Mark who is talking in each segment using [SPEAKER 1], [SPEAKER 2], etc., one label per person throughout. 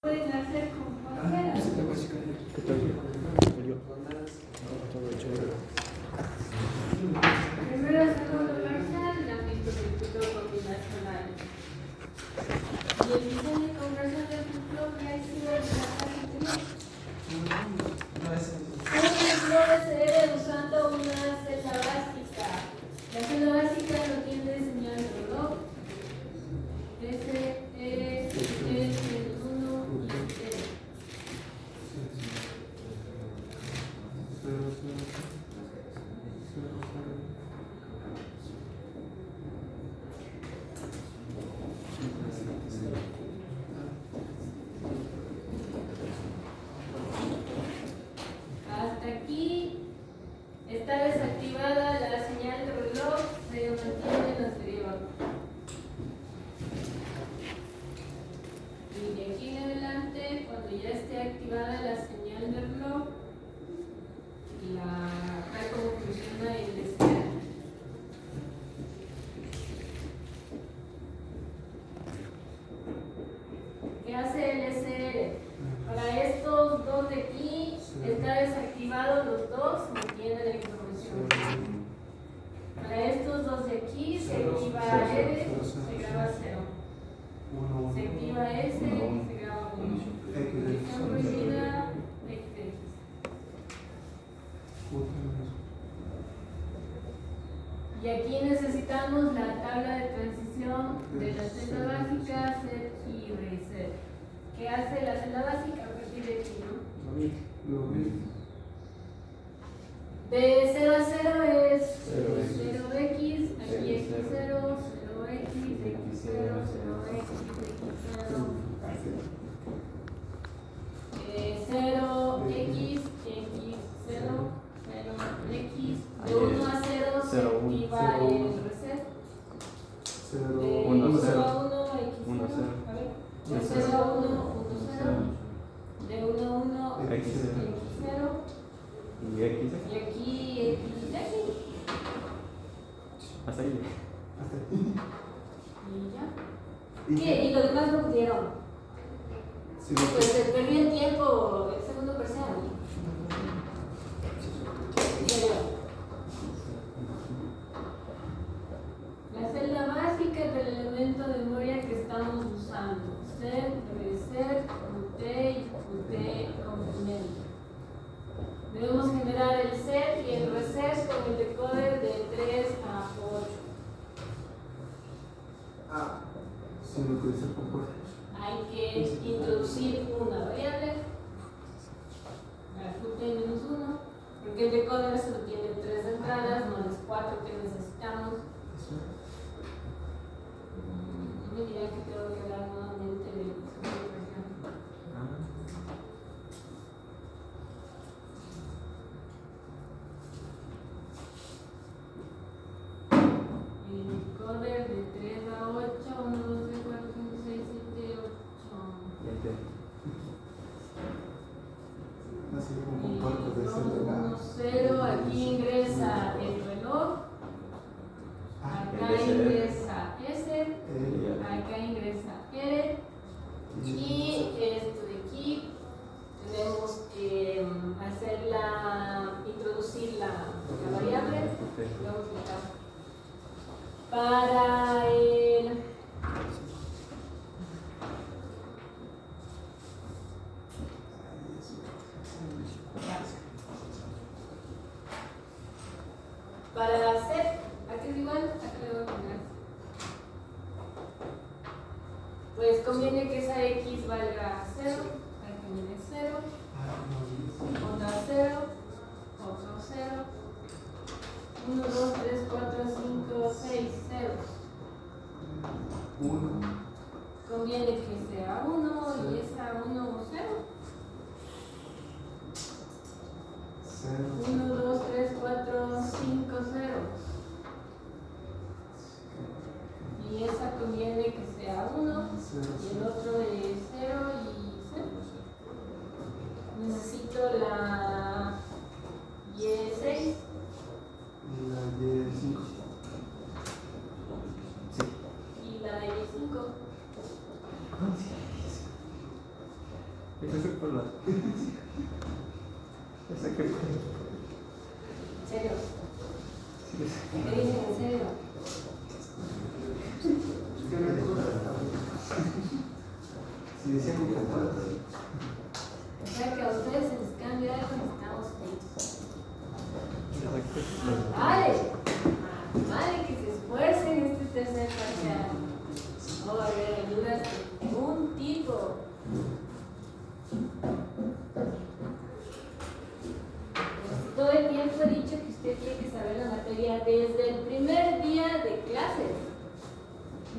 [SPEAKER 1] Pueden hacer con cualquiera. Primero el segundo parcial, el ámbito del tutor combinacional. Y el diseño y conversión del tutor ya ha sido de la clase anterior. Todo se debe usando una celda básica. La celda básica lo tiene señal de reloj. S, E, S, 1 y E. Hasta aquí está desactivada la señal de reloj, se mantiene en anterior. Y de aquí en adelante, cuando ya esté activada la señal de reloj, tal como funciona el SR. ¿Qué hace el SR? Para estos dos de aquí, está desactivado los dos, mantiene la información. Para estos dos de aquí, se activa R, se graba 0. Se activa S, se graba 1. Condición prohibida, XX. Y aquí necesitamos la tabla de transición de la celda básica, set y reset. ¿Qué hace la celda básica a partir de aquí, no? De 0 a 0 es 0x, aquí x0, 0x, x0, 0x, x0, 0x, x0, 0x, de 1 a 0 se activa el reset. De 1 a 1, x0, a ver, de 0 a 1, 1, 0, de 1 a 1, x0,
[SPEAKER 2] ¿Y X?
[SPEAKER 1] y aquí x.
[SPEAKER 2] Hasta ahí.
[SPEAKER 1] Y ya. ¿Qué? ¿Y lo demás no pudieron?
[SPEAKER 3] Sí,
[SPEAKER 1] Pues se perdió el tiempo el segundo parcial. La celda básica del elemento de memoria que estamos usando. Set, reset, QT y QT complemento. Debemos generar el set y el reset con el decoder de 3 a 8.
[SPEAKER 3] Sí, lo utilizar compuesto.
[SPEAKER 1] Hay que introducir una variable, la QT-1, porque el decoder solo tiene 3 entradas, no las 4 que necesitamos. No me dirá que tengo que hablar nuevamente de la versión. El decoder de 3 a 8, 1, 2, 3, 4, 5, 6, 7, 8.
[SPEAKER 3] Así como compuestos de
[SPEAKER 1] 1, 0, aquí ingresa el reloj, acá ingresa S, acá ingresa R, y esto de aquí tenemos que introducir la variable. Vamos a explicar. Para set, aquí es igual, aquí le voy a poner. Pues conviene que esa X valga 0, aquí viene 0, otra 0, otro 0, 1, 2, 3, 4, 5, 6, 0.
[SPEAKER 3] 1.
[SPEAKER 1] Conviene que sea 1 y esa 1, 0. 1, 2, 3, 4, 5, 0. Y esa conviene que sea 1 y el otro es 0 y 0. Necesito la Y6
[SPEAKER 3] Y la Y5.
[SPEAKER 1] y la Y5.
[SPEAKER 3] Sí. Ese por la. Ese que por
[SPEAKER 1] ¿En serio?
[SPEAKER 3] Sí,
[SPEAKER 1] ¿Qué dicen en serio?
[SPEAKER 3] Si decía con compartas.
[SPEAKER 1] O sea que a ustedes se les cambia algo en Estados Unidos. Vale, vale, que se esfuercen este tercer parcial. No va a haber ayudas de ningún tipo. Todo el tiempo he dicho que usted tiene que saber la materia desde el primer día de clases.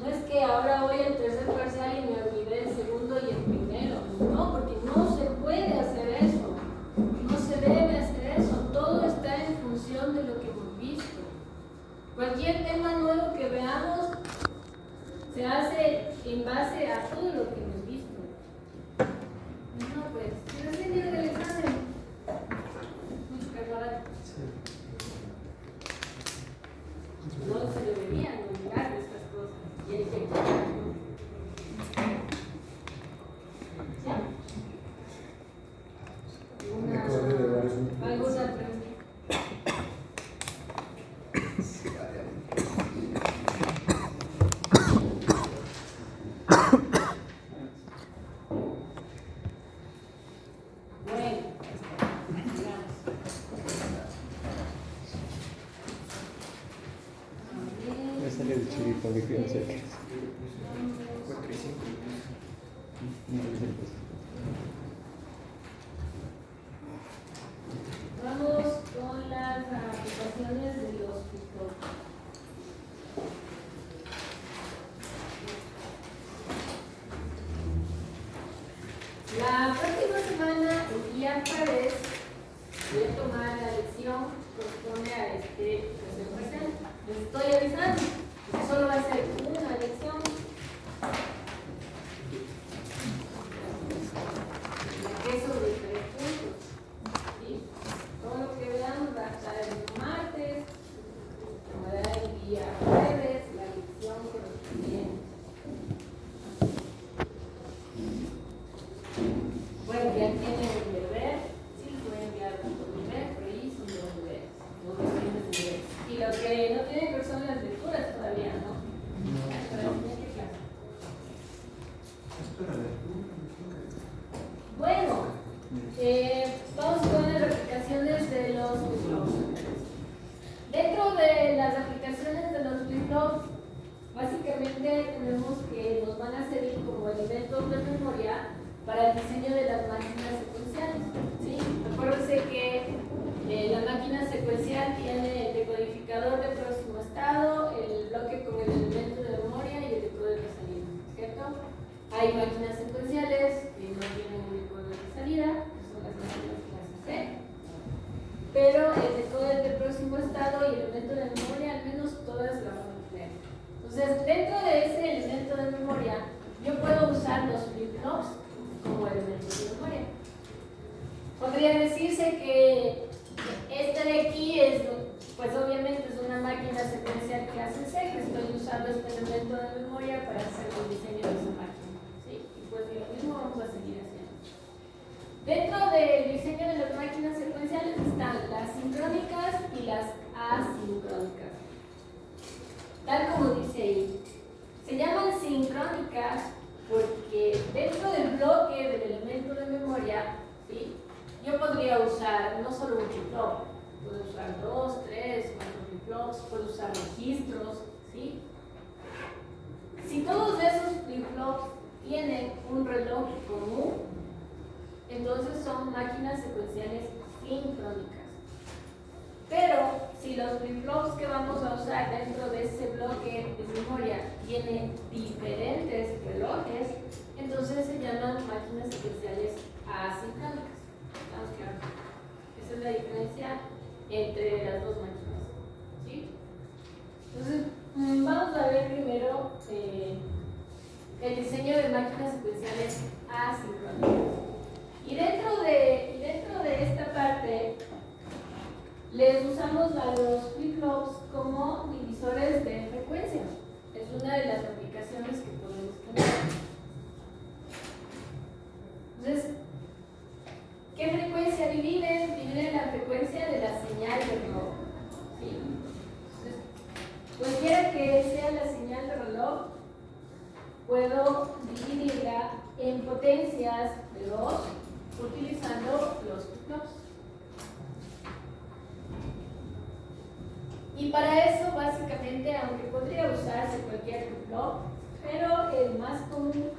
[SPEAKER 1] No es que ahora voy al tercer parcial y me olvidé el segundo y el primero. No, porque no se puede hacer eso. No se debe hacer eso. Todo está en función de lo que hemos visto. Cualquier tema nuevo que veamos se hace en base a todo lo que hemos visto. No, pues, si recién viene del examen, mucho cargador. No se deberían olvidar de estas cosas. Y hay que explicarlo. ¿Alguna pregunta?
[SPEAKER 2] Me sale el chivito que quiero hacer.
[SPEAKER 3] 4 y 5.
[SPEAKER 1] Vamos con las aplicaciones de los TikTok. La próxima semana, el día jueves, voy a tomar la lección que corresponde a este tercer parcial. Les estoy avisando que solo va a ser una lección. Que es sobre 3 puntos. ¿Sí? Todo lo que veamos va a estar el martes, tomará el día jueves, la lección correspondiente. Bueno, ya tienen el deber, sí, les voy a enviar un deber, por ahí son 2 deberes, 2 deberes. Y lo que no tienen que son las lecturas todavía, ¿no? Para la siguiente clase. Bueno, vamos con las aplicaciones de los flip-flops. Dentro de las aplicaciones de los flip-flops, básicamente tenemos que nos van a servir como elementos de memoria para el diseño de las máquinas secuenciales. ¿Sí? Acuérdense que la máquina secuencial tiene el decodificador de próximo estado, el bloque con el elemento de memoria y el decoder de salida, ¿cierto? Hay máquinas secuenciales que no tienen un decoder de salida, que son las máquinas clase C, pero el decoder de próximo estado y el elemento de memoria, al menos todas la van a tener. Entonces, dentro de ese elemento de memoria, yo puedo usar los flip-flops como elementos de memoria. Podría decirse que esta de aquí es, pues obviamente es una máquina secuencial clase C, que estoy usando este elemento de memoria para hacer el diseño de esa máquina. ¿Sí? Y pues lo mismo vamos a seguir haciendo. Dentro del diseño de las máquinas secuenciales están las sincrónicas y las asincrónicas. Tal como dice ahí. Se llaman sincrónicas porque dentro del bloque del elemento de memoria, ¿sí? Yo podría usar no solo un flip-flop, puedo usar 2, 3, 4 flip-flops, puedo usar registros, ¿sí? Si todos esos flip-flops tienen un reloj común, entonces son máquinas secuenciales sincrónicas. Pero si los flip-flops que vamos a usar dentro de ese bloque de memoria tienen diferentes relojes, entonces se llaman máquinas secuenciales asincrónicas. ¿Estamos claros? Esa es la diferencia entre las dos máquinas. ¿Sí? Entonces, vamos a ver primero el diseño de máquinas secuenciales asincrónicas. Y dentro de esta parte, les usamos a los flip-flops como divisores de frecuencia. Es una de las aplicaciones que podemos tener. Entonces, dividen la frecuencia de la señal de reloj. ¿Sí? Entonces, cualquiera que sea la señal de reloj, puedo dividirla en potencias de 2 utilizando los flip-flops. Y para eso, básicamente, aunque podría usarse cualquier flip-flop, pero el más común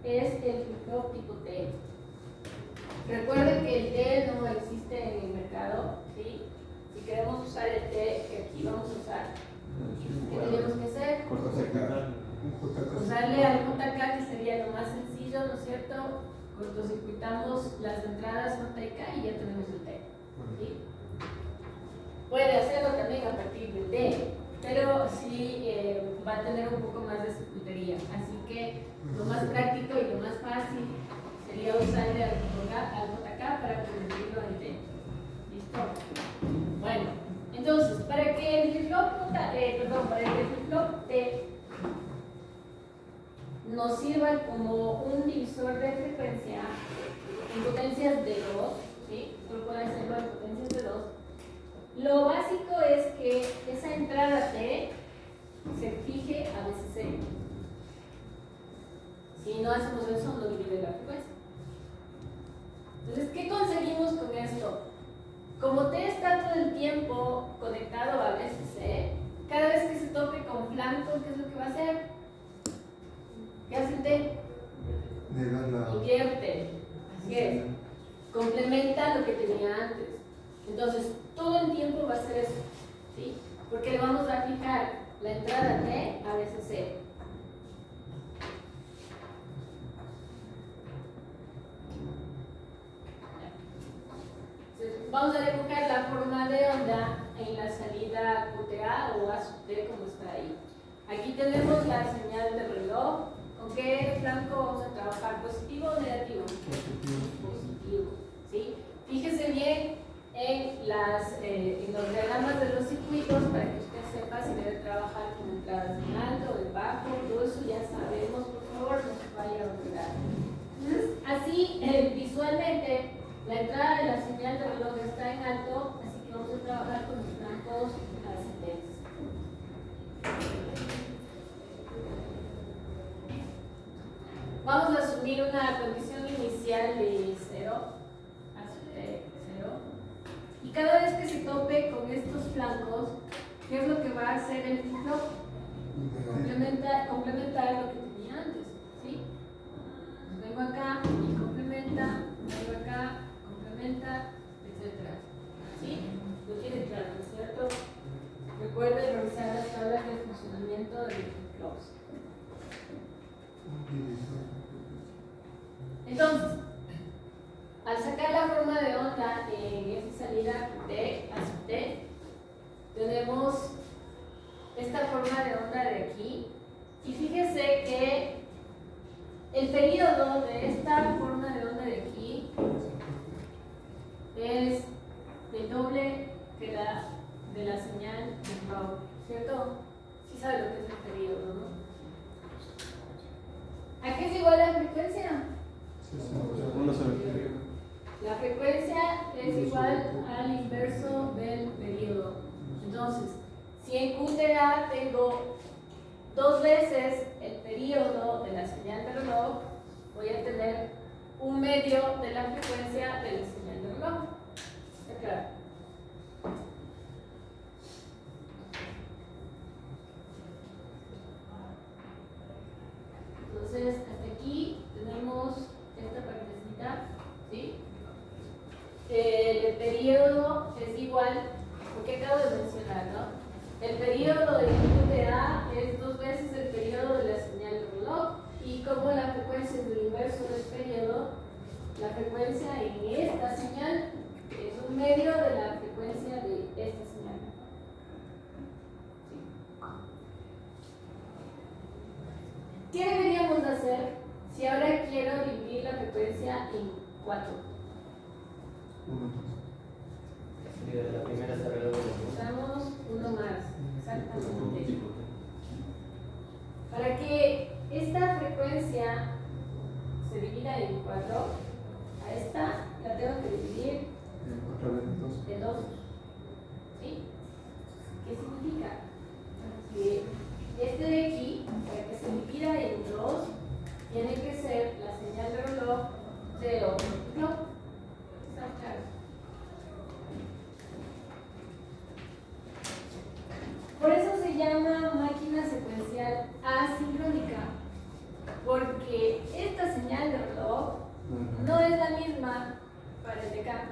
[SPEAKER 1] es el flip-flop tipo T. Recuerden que el T no existe en el mercado, ¿sí? Si queremos usar el T que aquí vamos a usar, ¿qué tenemos que hacer? Usarle al JK, que sería lo más sencillo, ¿no es cierto? Cortocircuitamos las entradas J y K y ya tenemos el T, ¿sí? Puede hacerlo también a partir del D, pero sí va a tener un poco más de circuitería. Así que lo más práctico y lo más fácil sería usarle al JK para convertirlo en D. ¿Listo? Bueno, entonces, para que el flip-flop T nos sirva como un divisor de frecuencia en potencias de 2, ¿sí? Solo puede hacerlo en potencias de 2. Lo básico es que esa entrada T se fije a veces C. Si no hacemos eso, no divide la frecuencia. Entonces, ¿qué conseguimos con esto? Como T está todo el tiempo conectado a veces C, cada vez que se tope con flanco, ¿qué es lo que va a hacer? ¿Qué hace el T? Invierte. Así es. Complementa lo que tenía antes. Entonces, todo el tiempo va a ser eso, ¿sí? Porque le vamos a fijar la entrada T a veces C. Entonces, vamos a dibujar la forma de onda en la salida QTA o A sub T, como está ahí. Aquí tenemos la señal de reloj. ¿Con qué flanco vamos a trabajar? ¿Positivo o negativo? Positivo, ¿sí? Fíjese bien en los diagramas de los circuitos para que usted sepa si debe trabajar con entradas en alto o en bajo. Todo eso ya sabemos, por favor, no se vaya a olvidar. Entonces, así visualmente la entrada de la señal de reloj está en alto, así que vamos a trabajar con los flancos ascendentes. Vamos a asumir una condición inicial de 0, de 0, y cada vez que se tope con estos flancos, ¿qué es lo que va a hacer el flip-flop? Complementar lo que tenía antes, ¿sí? Pues vengo acá y complementa, vengo acá, complementa, etc. ¿Sí? Lo tiene claro, ¿no es cierto? Recuerden revisar las tablas de funcionamiento de los flip-flops. Entonces, al sacar la forma de onda en esa salida T a sub T, tenemos esta forma de onda de aquí, y fíjese que el periodo de esta forma de onda de aquí es el doble que la de la señal de Raw, ¿cierto? Sí sabe lo que es el periodo, ¿no? ¿A qué es igual la frecuencia? La frecuencia es igual al inverso del periodo. Entonces, si en QTA tengo 2 veces el periodo de la señal de reloj, voy a tener 1/2 de la frecuencia de la señal de reloj. ¿Está claro? Entonces, hasta aquí tenemos esta partecita, ¿sí? El periodo es igual, porque acabo de mencionar, ¿no? El periodo de QTA es 2 veces el periodo de la señal de reloj, y como la frecuencia es el inverso del periodo, la frecuencia en esta señal es 1/2 de la frecuencia de esta señal. ¿Qué deberíamos hacer si ahora quiero dividir la frecuencia en 4?
[SPEAKER 2] La primera se arregló.
[SPEAKER 1] Usamos uno más, exactamente. Para que esta frecuencia se divida en 4, a esta la tengo que dividir
[SPEAKER 3] Otra vez dos.
[SPEAKER 1] De 2. ¿Sí? ¿Qué significa? Que este de aquí, para que se divida en 2, tiene que ser la señal de reloj de otro flip-flop. ¿Está claro? Por eso se llama máquina secuencial asincrónica, porque esta señal de reloj no es la misma para el decano,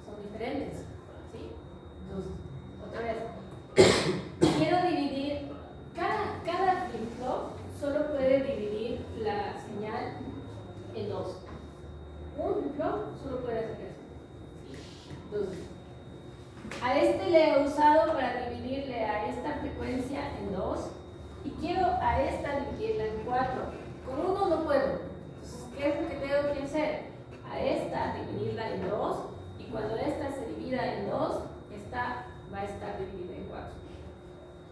[SPEAKER 1] son diferentes, ¿sí? Entonces, otra vez, quiero dividir, cada flip-flop solo puede dividir la señal en 2. Un flip-flop solo puede hacer eso. Entonces, a este le he usado para dividirle a esta frecuencia en 2 y quiero a esta dividirla en 4. Con uno no puedo. Entonces, ¿qué es lo que tengo que hacer? A esta dividirla en 2 y cuando esta se divida en 2, esta va a estar dividida en 4.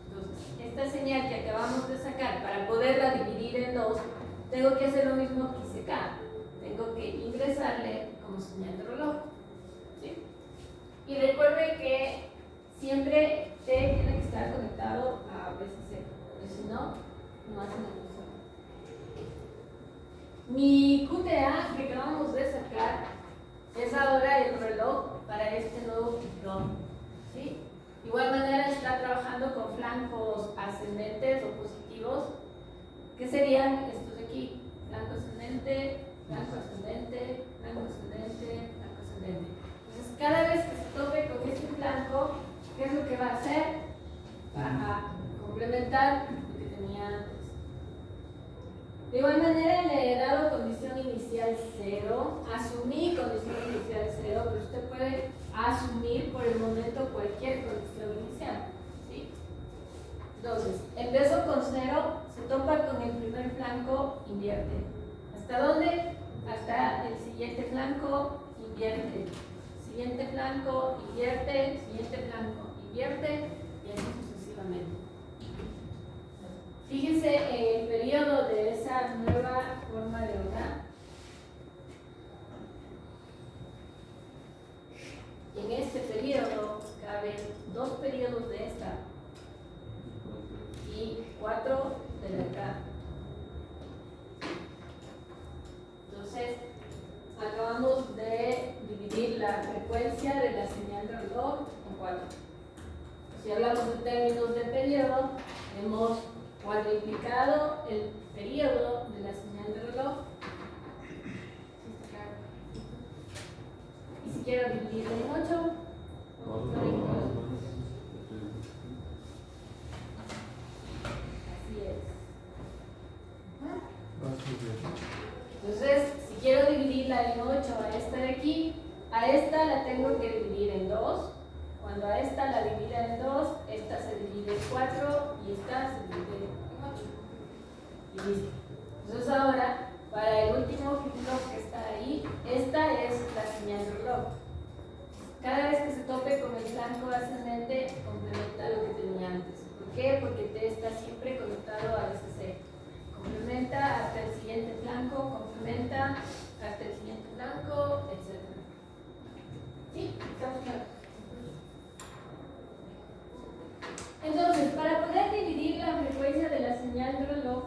[SPEAKER 1] Entonces, esta señal que acabamos de sacar, para poderla dividir en 2, tengo que hacer lo mismo que hice acá. Tengo que ingresarle como señal de reloj. ¿Sí? Y recuerde que siempre T tiene que estar conectado a VCC, porque si no, no hace la función. Mi QTA que acabamos de sacar es ahora el reloj para este nuevo flip-flop. ¿Sí? De igual manera está trabajando con flancos ascendentes o positivos, que serían estos de aquí: flanco ascendente, flanco ascendente, flanco ascendente, flanco ascendente. Entonces, cada vez que se tope con este flanco, ¿qué es lo que va a hacer? Va a complementar lo que tenía antes. De igual manera, le he dado condición inicial 0, asumí condición inicial 0, pero usted puede asumir por el momento cualquier condición inicial. ¿Sí? Entonces, empiezo con 0, se topa con el primer flanco, invierte. ¿Hasta dónde? Hasta el siguiente flanco, invierte. Siguiente flanco, invierte, siguiente flanco, invierte, y así sucesivamente. Fíjense el periodo de esa nueva forma de orar. Y en este periodo caben 2 periodos de esta y 4 de la acá. Entonces, acabamos de dividir la frecuencia de la señal de reloj en 4. Si hablamos en términos de periodo, hemos cuadriplicado el periodo de la señal de reloj. Y si quiero dividirlo en 8, así es. Entonces, si quiero dividirla en 8 a esta de aquí, a esta la tengo que dividir en 2. Cuando a esta la divida en 2, esta se divide en 4 y esta se divide en 8. Y listo. Entonces ahora, para el último flip-flop que está ahí, esta es la señal de reloj. Cada vez que se tope con el flanco ascendente, complementa lo que tenía antes. ¿Por qué? Porque T está siempre conectado a VCC. Complementa hasta el siguiente flanco, complementa hasta el siguiente flanco, etc. ¿Sí? ¿Estamos claros? Entonces, para poder dividir la frecuencia de la señal de reloj,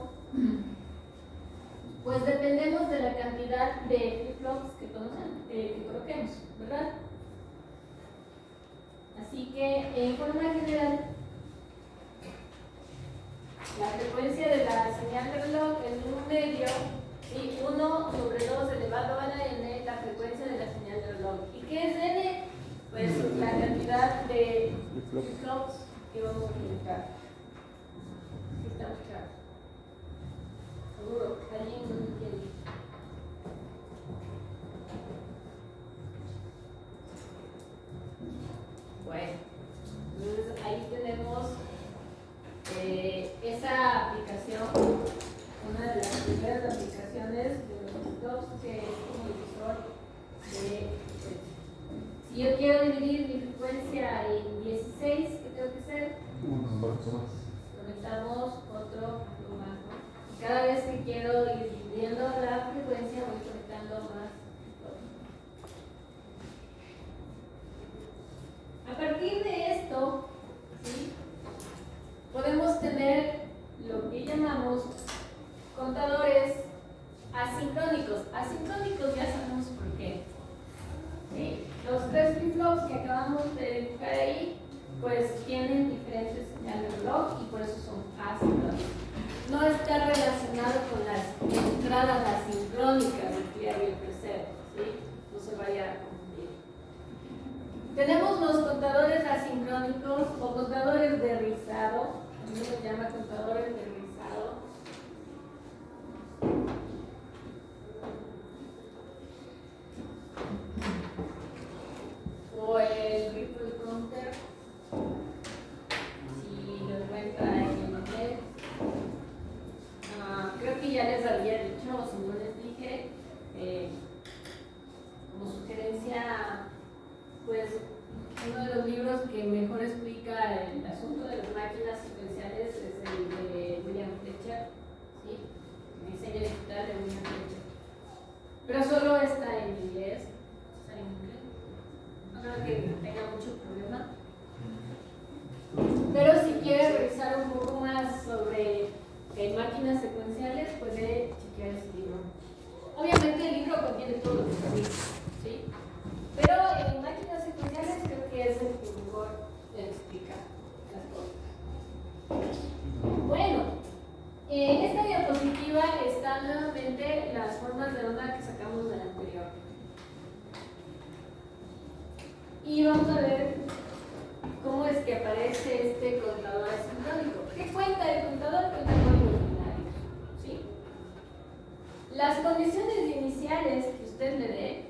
[SPEAKER 1] pues dependemos de la cantidad de flip-flops que coloquemos, ¿verdad? Así que, en forma general, la frecuencia de la señal de reloj es 1 medio y 1 sobre 2 elevado a la n, la frecuencia de la señal de reloj. ¿Y qué es n? Pues la cantidad de flip-flops que vamos a utilizar. ¿Estamos claros? Seguro, alguien no entiende. Bueno, entonces ahí tenemos esa aplicación, una de las primeras aplicaciones de los flip-flops, que es como el visor de frecuencia. Si yo quiero dividir mi frecuencia en 16, ¿qué tengo que hacer? Conectamos otro más, ¿no? Cada vez que quiero ir dividiendo la frecuencia, voy conectando más. acabamos de dibujar ahí, pues tienen diferentes señales de reloj y por eso son asíncronos. No está relacionado con las entradas asincrónicas del clear y el preserve, ¿sí? No se vaya a confundir. Tenemos los contadores asincrónicos o contadores de rizado, también se llama contadores de rizado. O el ripple counter, si lo encuentra en inglés. Creo que ya les había dicho, o si no les dije, como sugerencia, pues uno de los libros que mejor explica el asunto de las máquinas secuenciales es el de William Fletcher, ¿sí? El diseño digital de William Fletcher. Pero solo está en inglés. ¿Está en inglés? No creo que tenga mucho problema. Pero si quiere revisar un poco más sobre máquinas secuenciales, puede chequear ese libro. Obviamente el libro contiene todo lo que está, ¿sí? Pero en máquinas secuenciales creo que es el que mejor explica las cosas. Bueno, en esta diapositiva están nuevamente las formas de onda que sacamos de la anterior. Y vamos a ver cómo es que aparece este contador asincrónico. ¿Qué cuenta el contador? Cuenta códigos binarios, ¿sí? Las condiciones iniciales que usted le dé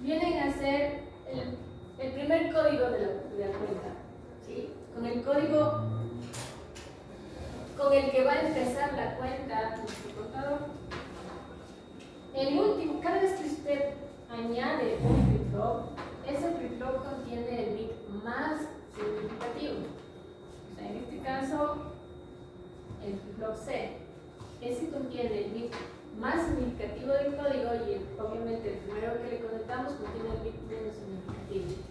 [SPEAKER 1] vienen a ser el primer código de la cuenta, ¿sí? Con el código con el que va a empezar la cuenta nuestro contador. El último, cada vez que usted añade un flip-flop, ese flip-flop contiene el bit más significativo. O sea, en este caso, el flip-flop C. Ese contiene el bit más significativo del código y obviamente el primero que le conectamos contiene el bit menos significativo.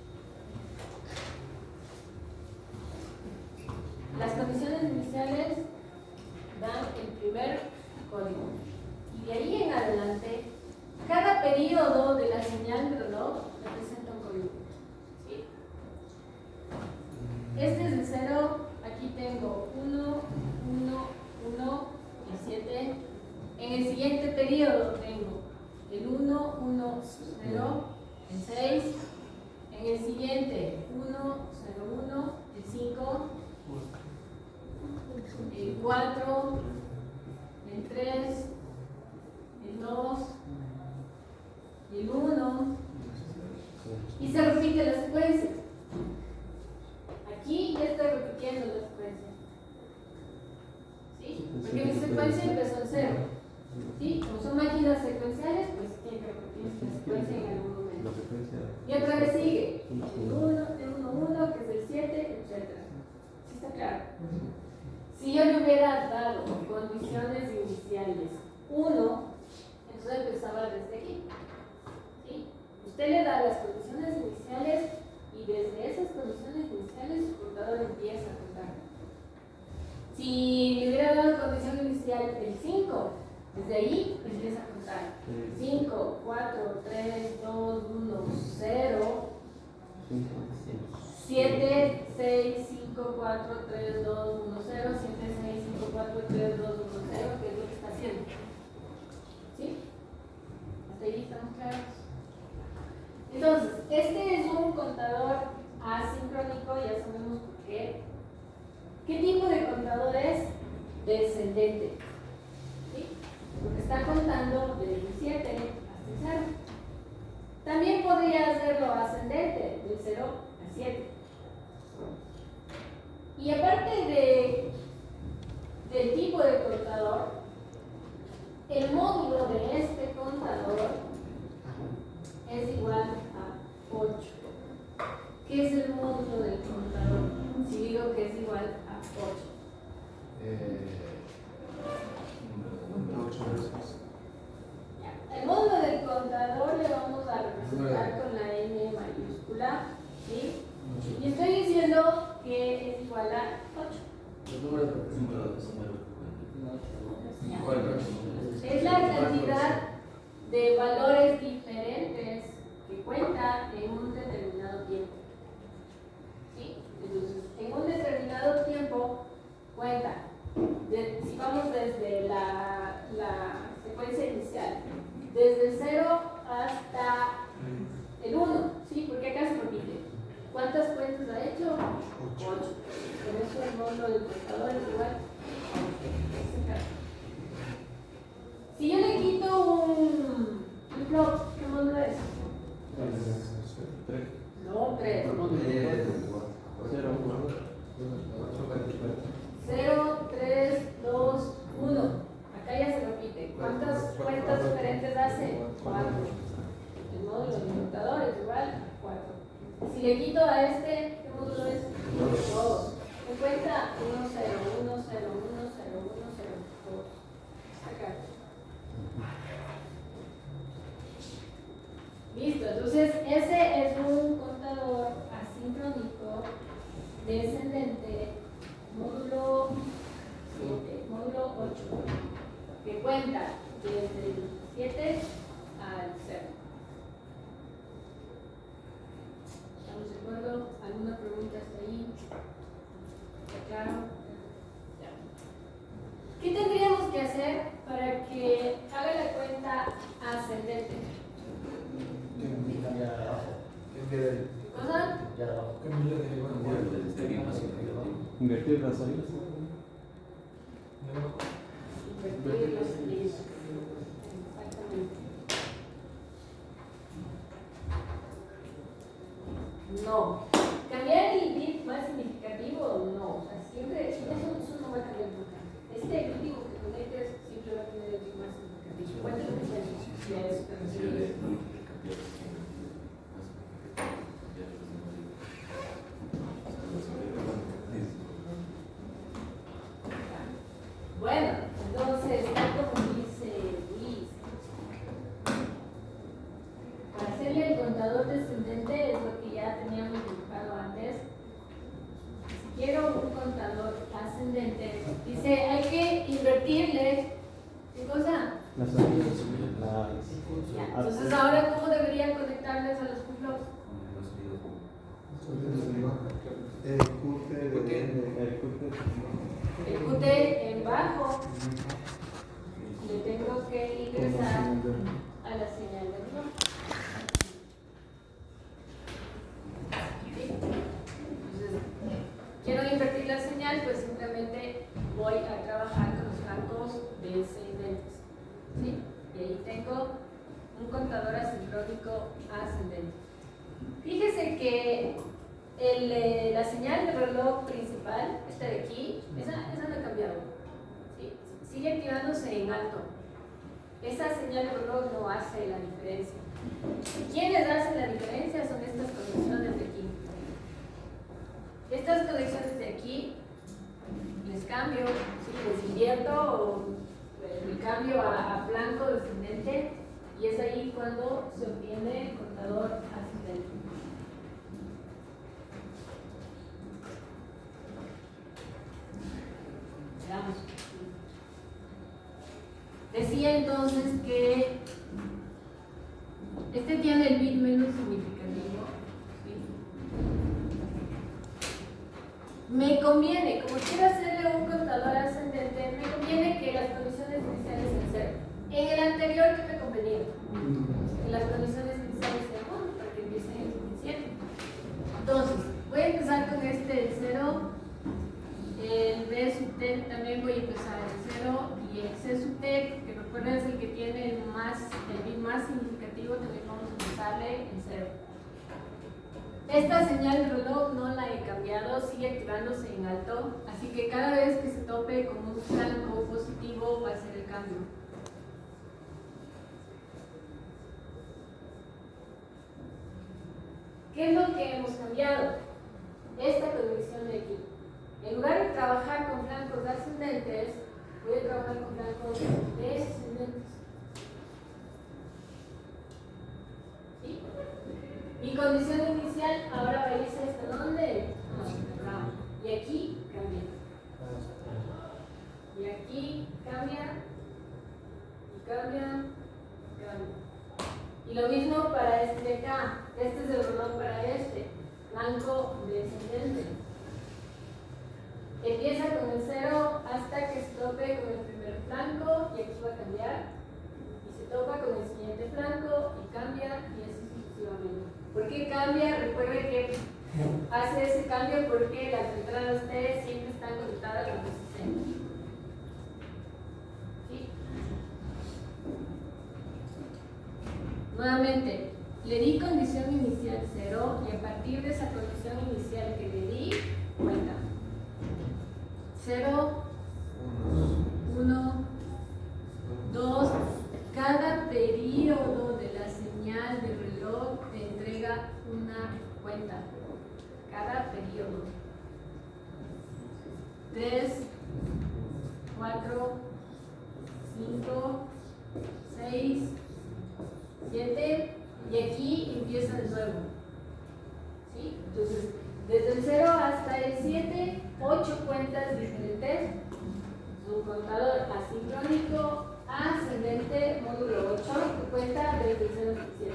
[SPEAKER 1] Las condiciones iniciales dan el primer código. Y de ahí en adelante, cada periodo de la señal de reloj representa un código, ¿sí? Este es el 0, aquí tengo 1, 1, 1 y 7. En el siguiente periodo tengo el 1, 1, 0, el 6. En el siguiente 1, 0, 1, el 5, el 4, el 3, el 2, el 1, y se repite la secuencia. Aquí ya estoy repitiendo la secuencia, ¿sí? Porque mi secuencia empezó en 0, ¿sí? Como son máquinas secuenciales, pues tiene que repetirse la secuencia en algún momento. Y otra vez sigue el 1, el 1, 1, que es el 7, etc. ¿Sí está claro? Si yo le hubiera dado condiciones iniciales 1, entonces empezaba desde aquí, ¿sí? Usted le da las condiciones iniciales y desde esas condiciones iniciales su contador empieza a contar. Si le hubiera dado condición inicial el 5, desde ahí empieza a contar. 5, 4, 3, 2, 1, 0, 7, 6, 5, 4, 3, 2, 1, 0, 7, 6, 5, 4, 3, 2, 1, 0, que es lo que está haciendo. ¿Sí? ¿Hasta ahí estamos claros? Entonces, este es un contador asincrónico, ya sabemos por qué. ¿Qué tipo de contador es? Descendente. ¿Sí? Porque está contando del 7 hasta el 0. También podría hacerlo ascendente, del 0 al 7. Y aparte del tipo de contador, el módulo de este contador es igual a 8. ¿Qué es el módulo del contador? Si digo que es igual a 8. El módulo del contador le vamos a representar con la N mayúscula, ¿sí? Y estoy diciendo que es igual a 8.
[SPEAKER 2] Los números representados son
[SPEAKER 1] es la cantidad de valores diferentes que cuenta en un secuencia inicial, desde el 0 hasta el 1, ¿sí? Porque acá se repite. ¿Cuántas cuentas ha hecho? 8. Por eso el módulo del contador es igual. Si yo le quito un block, ¿qué módulo es?
[SPEAKER 3] 3.
[SPEAKER 1] No, 3. 0, 3, 2, 1. Acá ya se repite. ¿Cuántas cuentas diferentes hace? 4. El módulo del contador es igual a 4. Si le quito a este, ¿qué módulo es? 2. Me cuenta 1, 0, 1, 0, 1, 0, 1, 0, 2. Acá. Listo, entonces ese es un contador asincrónico descendente, módulo 7, módulo 8, que cuenta desde el 7 al 0. ¿Estamos de acuerdo? ¿Alguna pregunta hasta ahí? ¿Está claro? Ya. ¿Qué tendríamos que hacer para que haga la cuenta ascendente?
[SPEAKER 3] ¿Qué
[SPEAKER 1] ¿Cosa?
[SPEAKER 4] Invertir las salidas.
[SPEAKER 1] Invertir las salidas. Exactamente. No. ¿Cambiar el bit más significativo? No. O sea, siempre, eso no va a cambiar nunca. Este último que conectes siempre va a tener el bit más significativo. ¿Cuánto es eso? Si a eso te refieres. Bueno, entonces, como dice Luis, para hacerle el contador descendente es lo que ya teníamos dibujado antes. Si quiero un contador ascendente, dice, hay que invertirle, ¿qué cosa?
[SPEAKER 4] Las salidas.
[SPEAKER 1] Ya, entonces, ahora, ¿cómo debería conectarles a los flujos? El QT en bajo, le tengo que ingresar a la señal de reloj. ¿Sí? Entonces, quiero invertir la señal, pues simplemente voy a trabajar con los flancos descendentes. ¿Sí? Y ahí tengo un contador asincrónico ascendente. Fíjese que la señal de reloj principal, esta de aquí, esa no ha cambiado. ¿Sí? Sigue activándose en alto. Esa señal de reloj no hace la diferencia. ¿Quiénes hacen la diferencia? Son estas conexiones de aquí. Estas conexiones de aquí, les cambio, ¿sí? Les invierto el cambio a blanco descendente, y es ahí cuando se obtiene el contador ascendente. Veamos. Decía entonces que este tiene el bit menos significativo. ¿Sí? Me conviene, como quiero hacerle un contador ascendente, me conviene que las condiciones iniciales sean 0. En el anterior, ¿qué me convenía? Que las condiciones iniciales sean 1 para que empiece en el 7. Entonces, voy a empezar con este de 0. El B sub T también voy a empezar en 0, y el C sub T, que recuerden es el que tiene el bit más significativo, también vamos a empezarle en 0. Esta señal de reloj no la he cambiado, sigue activándose en alto, así que cada vez que se tope con un flanco positivo va a ser el cambio. ¿Qué es lo que hemos cambiado? Esta condición de aquí. En lugar de trabajar con flancos ascendentes, voy a trabajar con flancos descendentes. ¿Sí? Mi condición inicial ahora va a irse hasta dónde? Y aquí cambia. Y aquí cambia. Y cambia. Cambia. Y lo mismo para este de acá. Este es el reloj para este. Flanco descendente. Empieza con el 0 hasta que se tope con el primer flanco, y aquí va a cambiar. ¿Por qué cambia? Recuerde que hace ese cambio porque las entradas T siempre están conectadas a los 60. ¿Sí? Nuevamente, le di condición inicial 0 y a partir de esa condición inicial que le di, cuenta. 0, 1, 2, cada periodo de la señal de reloj te entrega una cuenta. Cada periodo. 3, 4, 5, 6, 7 y aquí empieza de nuevo. ¿Sí? Entonces, desde el 0 hasta el 7, 8 cuentas diferentes. Un contador asincrónico ascendente módulo 8 que cuenta desde el 0 hasta el 7.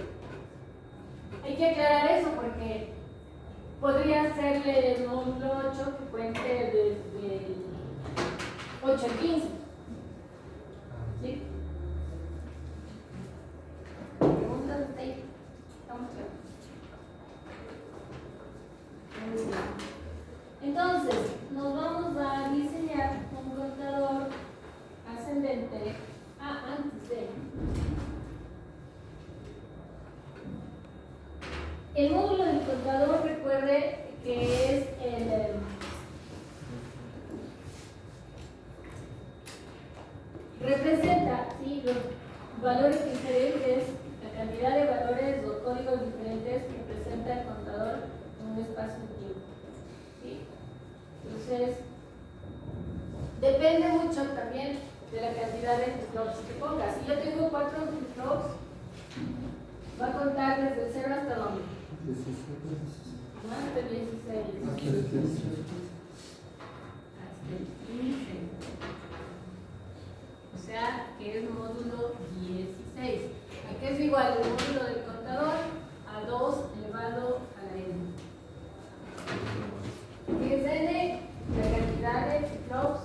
[SPEAKER 1] Hay que aclarar eso porque podría serle el módulo 8 que cuente desde el 8 al 15. ¿Sí? ¿Preguntas hasta ahí? ¿Estamos claros? Entonces, nos vamos a diseñar un contador ascendente. Antes de. El módulo del contador, recuerde que es representa, ¿sí?, los valores diferentes, la cantidad de valores o códigos diferentes que presenta el contador en un espacio de tiempo. ¿Sí? Entonces, depende mucho también de la cantidad de flip-flops que pongas. Si yo tengo 4 flip-flops, va a contar desde el 0 hasta dónde? Hasta el 16. Hasta el 15. O sea, que es módulo 16. Aquí es igual el módulo del contador a 2 elevado a la n. ¿Qué es n? La cantidad de flip-flops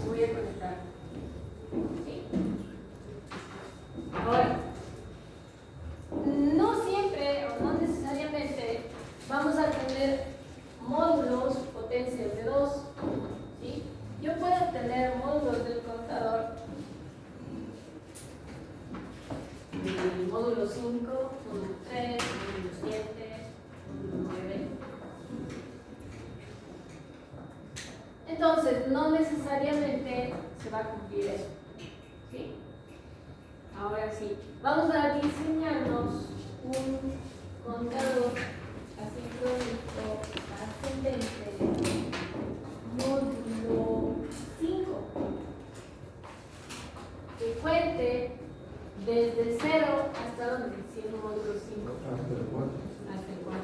[SPEAKER 1] que voy a conectar. ¿Sí? Ahora, no siempre o no necesariamente vamos a tener módulos potencias de 2. ¿Sí? Yo puedo tener módulos del contador del módulo 5, módulo 3, módulo 7, módulo 9. Entonces, no necesariamente se va a cumplir eso. ¿Sí? Ahora sí, vamos a diseñarnos un contador asincrónico ascendente módulo 5 que cuente desde el 0 hasta donde, siendo módulo 5
[SPEAKER 3] Hasta el 4.
[SPEAKER 1] hasta el 4.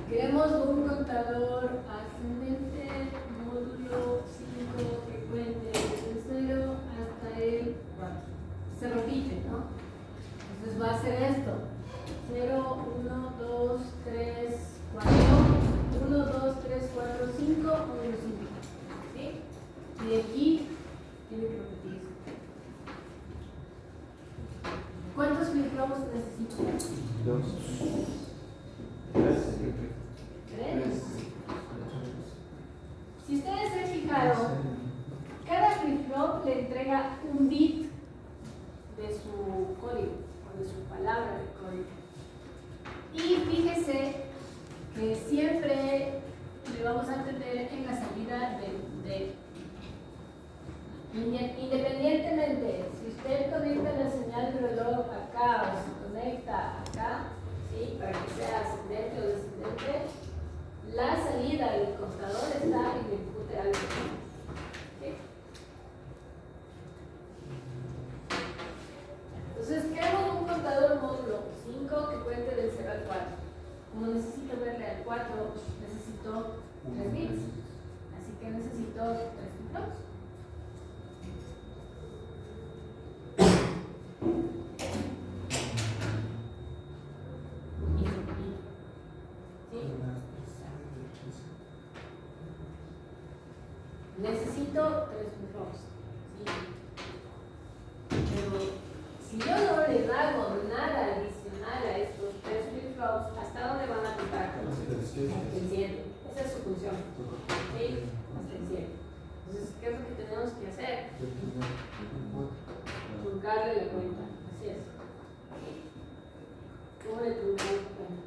[SPEAKER 1] Queremos un contador ascendente módulo 5 que cuente desde el 0 hasta el 4. Se repite, ¿no? Entonces va a ser esto: 0, 1, 2, 3, 4, 1, 2, 3, 4, 5, módulo 5. ¿Sí? Y aquí tiene que repetirse. ¿Cuántos flip-flops necesito?
[SPEAKER 4] 2, 3.
[SPEAKER 1] 3. Si ustedes se fijaron, cada flip-flop le entrega un bit de su código o de su palabra de código. Y fíjese que siempre le vamos a tener en la salida de independientemente si usted conecta la señal de reloj acá o se conecta acá, ¿sí?, para que sea ascendente o descendente, la salida del contador está en el input alto. ¿Sí? Entonces, queremos un contador módulo 5 que cuente del 0 al 4. Como necesito verle al 4, necesito 3 bits. Así que necesito 3 flip-flops. ¿Sí? ¿Sí? Hasta el 100. Entonces, ¿qué es lo que tenemos que hacer? Truncarle la cuenta. Así es. ¿Cómo le truncamos la cuenta?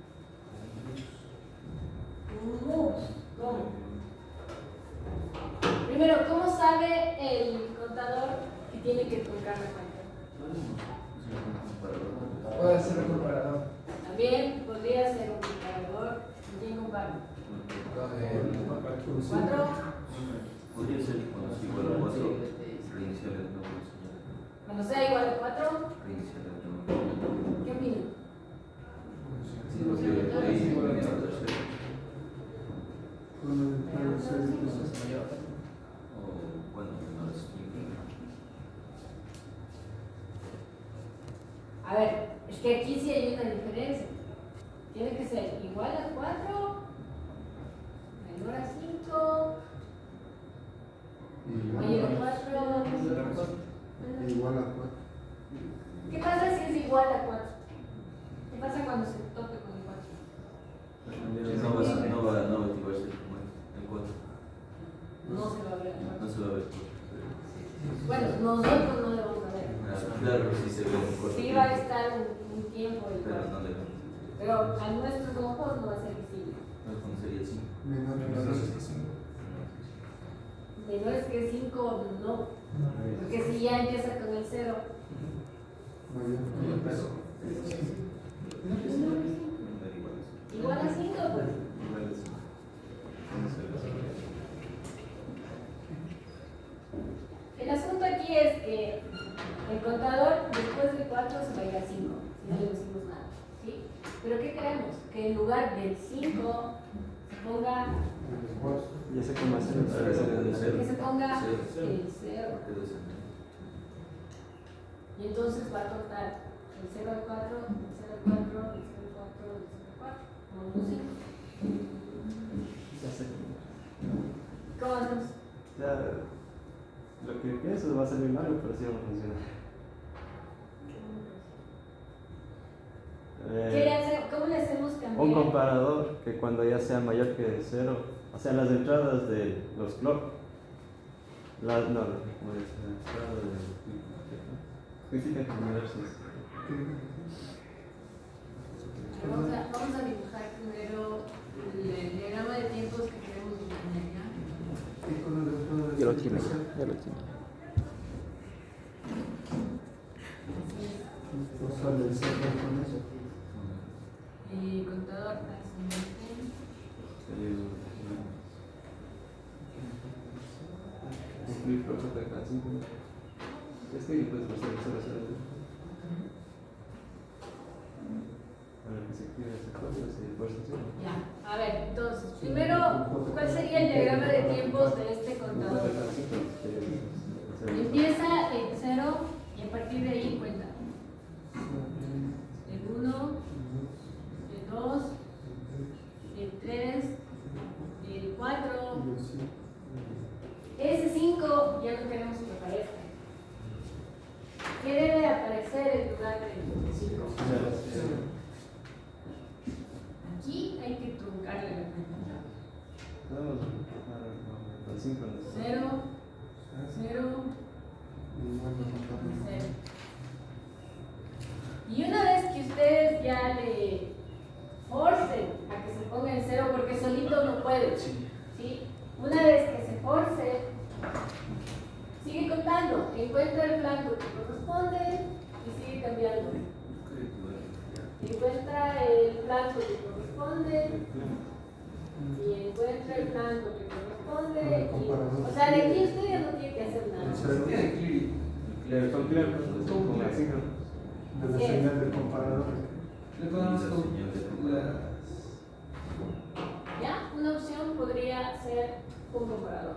[SPEAKER 1] ¿Cómo? Primero, ¿cómo sabe el contador que tiene que truncar la cuenta?
[SPEAKER 3] Puede ser un comparador.
[SPEAKER 1] También podría ser un comparador. ¿Quién compara? 4.
[SPEAKER 2] Podría ser cuando sea igual a 4, reiniciar el nuevo señal.
[SPEAKER 1] Cuando sea igual a 4,
[SPEAKER 2] Reiniciar el nuevo.
[SPEAKER 1] ¿qué opinan?
[SPEAKER 2] Sí, porque ahí viene la tercera. O bueno, no es
[SPEAKER 1] A ver, es que aquí sí hay una diferencia. Tiene que ser igual a 4, menor a 5, mayor a 4.
[SPEAKER 4] Igual a 4.
[SPEAKER 1] ¿Qué pasa si es igual a 4? ¿Qué pasa cuando se tope con el 4?
[SPEAKER 2] No va a activarse como el 4.
[SPEAKER 1] No se va a ver.
[SPEAKER 2] No se va a ver.
[SPEAKER 1] Bueno, nosotros no le vamos a ver.
[SPEAKER 2] Claro, sí se ve un corto.
[SPEAKER 1] Sí va a estar un tiempo el
[SPEAKER 2] Pero
[SPEAKER 1] 4.
[SPEAKER 2] no le vemos.
[SPEAKER 1] Pero a nuestros ojos no va a ser visible.
[SPEAKER 2] No, sería 5.
[SPEAKER 1] Menores que 5, no. Porque si ya empieza con el 0. Igual a 5, pues. El asunto aquí es que el contador después del 4 se va a ir a 5, si no le decimos nada, ¿sí? Pero ¿qué queremos? Que en lugar del 5 se ponga,
[SPEAKER 4] Ya sé cómo hacer.
[SPEAKER 1] que se ponga el 0. Y entonces va a contar el 0 al 4, el 0 al 4, el 0 al 4, el 0 al 4, como un 5.
[SPEAKER 4] Ya sé.
[SPEAKER 1] ¿Cómo hacemos?
[SPEAKER 4] Ya, lo que pienso va a salir malo, pero sí va a funcionar.
[SPEAKER 1] ¿Cómo le hacemos cambiar?
[SPEAKER 4] Un comparador que cuando ya sea mayor que 0, o sea, las entradas de los clock, como dice, la entrada de física en universos.
[SPEAKER 1] Vamos a dibujar primero el diagrama de tiempos que queremos dibujar.
[SPEAKER 4] Ya lo tiene.
[SPEAKER 1] Contador ascendente.
[SPEAKER 4] Es que puedes pasar el 0 a 0. Para que se quiera hacer cosas y después hacerlo.
[SPEAKER 1] Ya, a ver, entonces, primero, ¿cuál sería el diagrama de tiempos de este contador? Empieza en 0 y a partir de ahí cuenta. El 1, el 2, el 3, el 4. Ese 5 ya no queremos que aparezca. ¿Qué debe aparecer en lugar del 5? Aquí hay que truncarle la cuenta. 0, 0, 0. Y una vez que ustedes ya le forcen a que se ponga en 0, porque solito no puede, ¿sí? Una vez que se force, sigue contando, encuentra el flanco que corresponde y sigue cambiando. Encuentra el flanco que corresponde y encuentra el flanco que corresponde. O sea, de aquí usted ya no tiene que hacer nada.
[SPEAKER 4] Son clear, como la sigla.
[SPEAKER 3] De la señal del comparador.
[SPEAKER 1] ¿Ya? Una opción podría ser un comparador.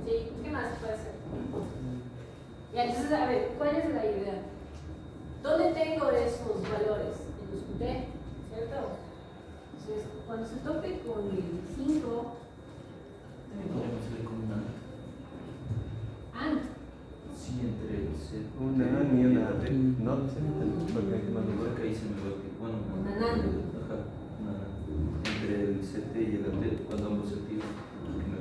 [SPEAKER 1] ¿Sí? ¿Qué más puede ser? Ya, entonces, a ver, ¿cuál es la idea? ¿Dónde tengo esos valores? En los QT, ¿cierto? Entonces, cuando se tope con el 5, AND.
[SPEAKER 2] Sí, entre el set.
[SPEAKER 4] Una ni una no,
[SPEAKER 2] Porque ahí se me va que, bueno,
[SPEAKER 1] Una NAND.
[SPEAKER 2] ajá, entre el CT y el AT, cuando ambos se activan, que me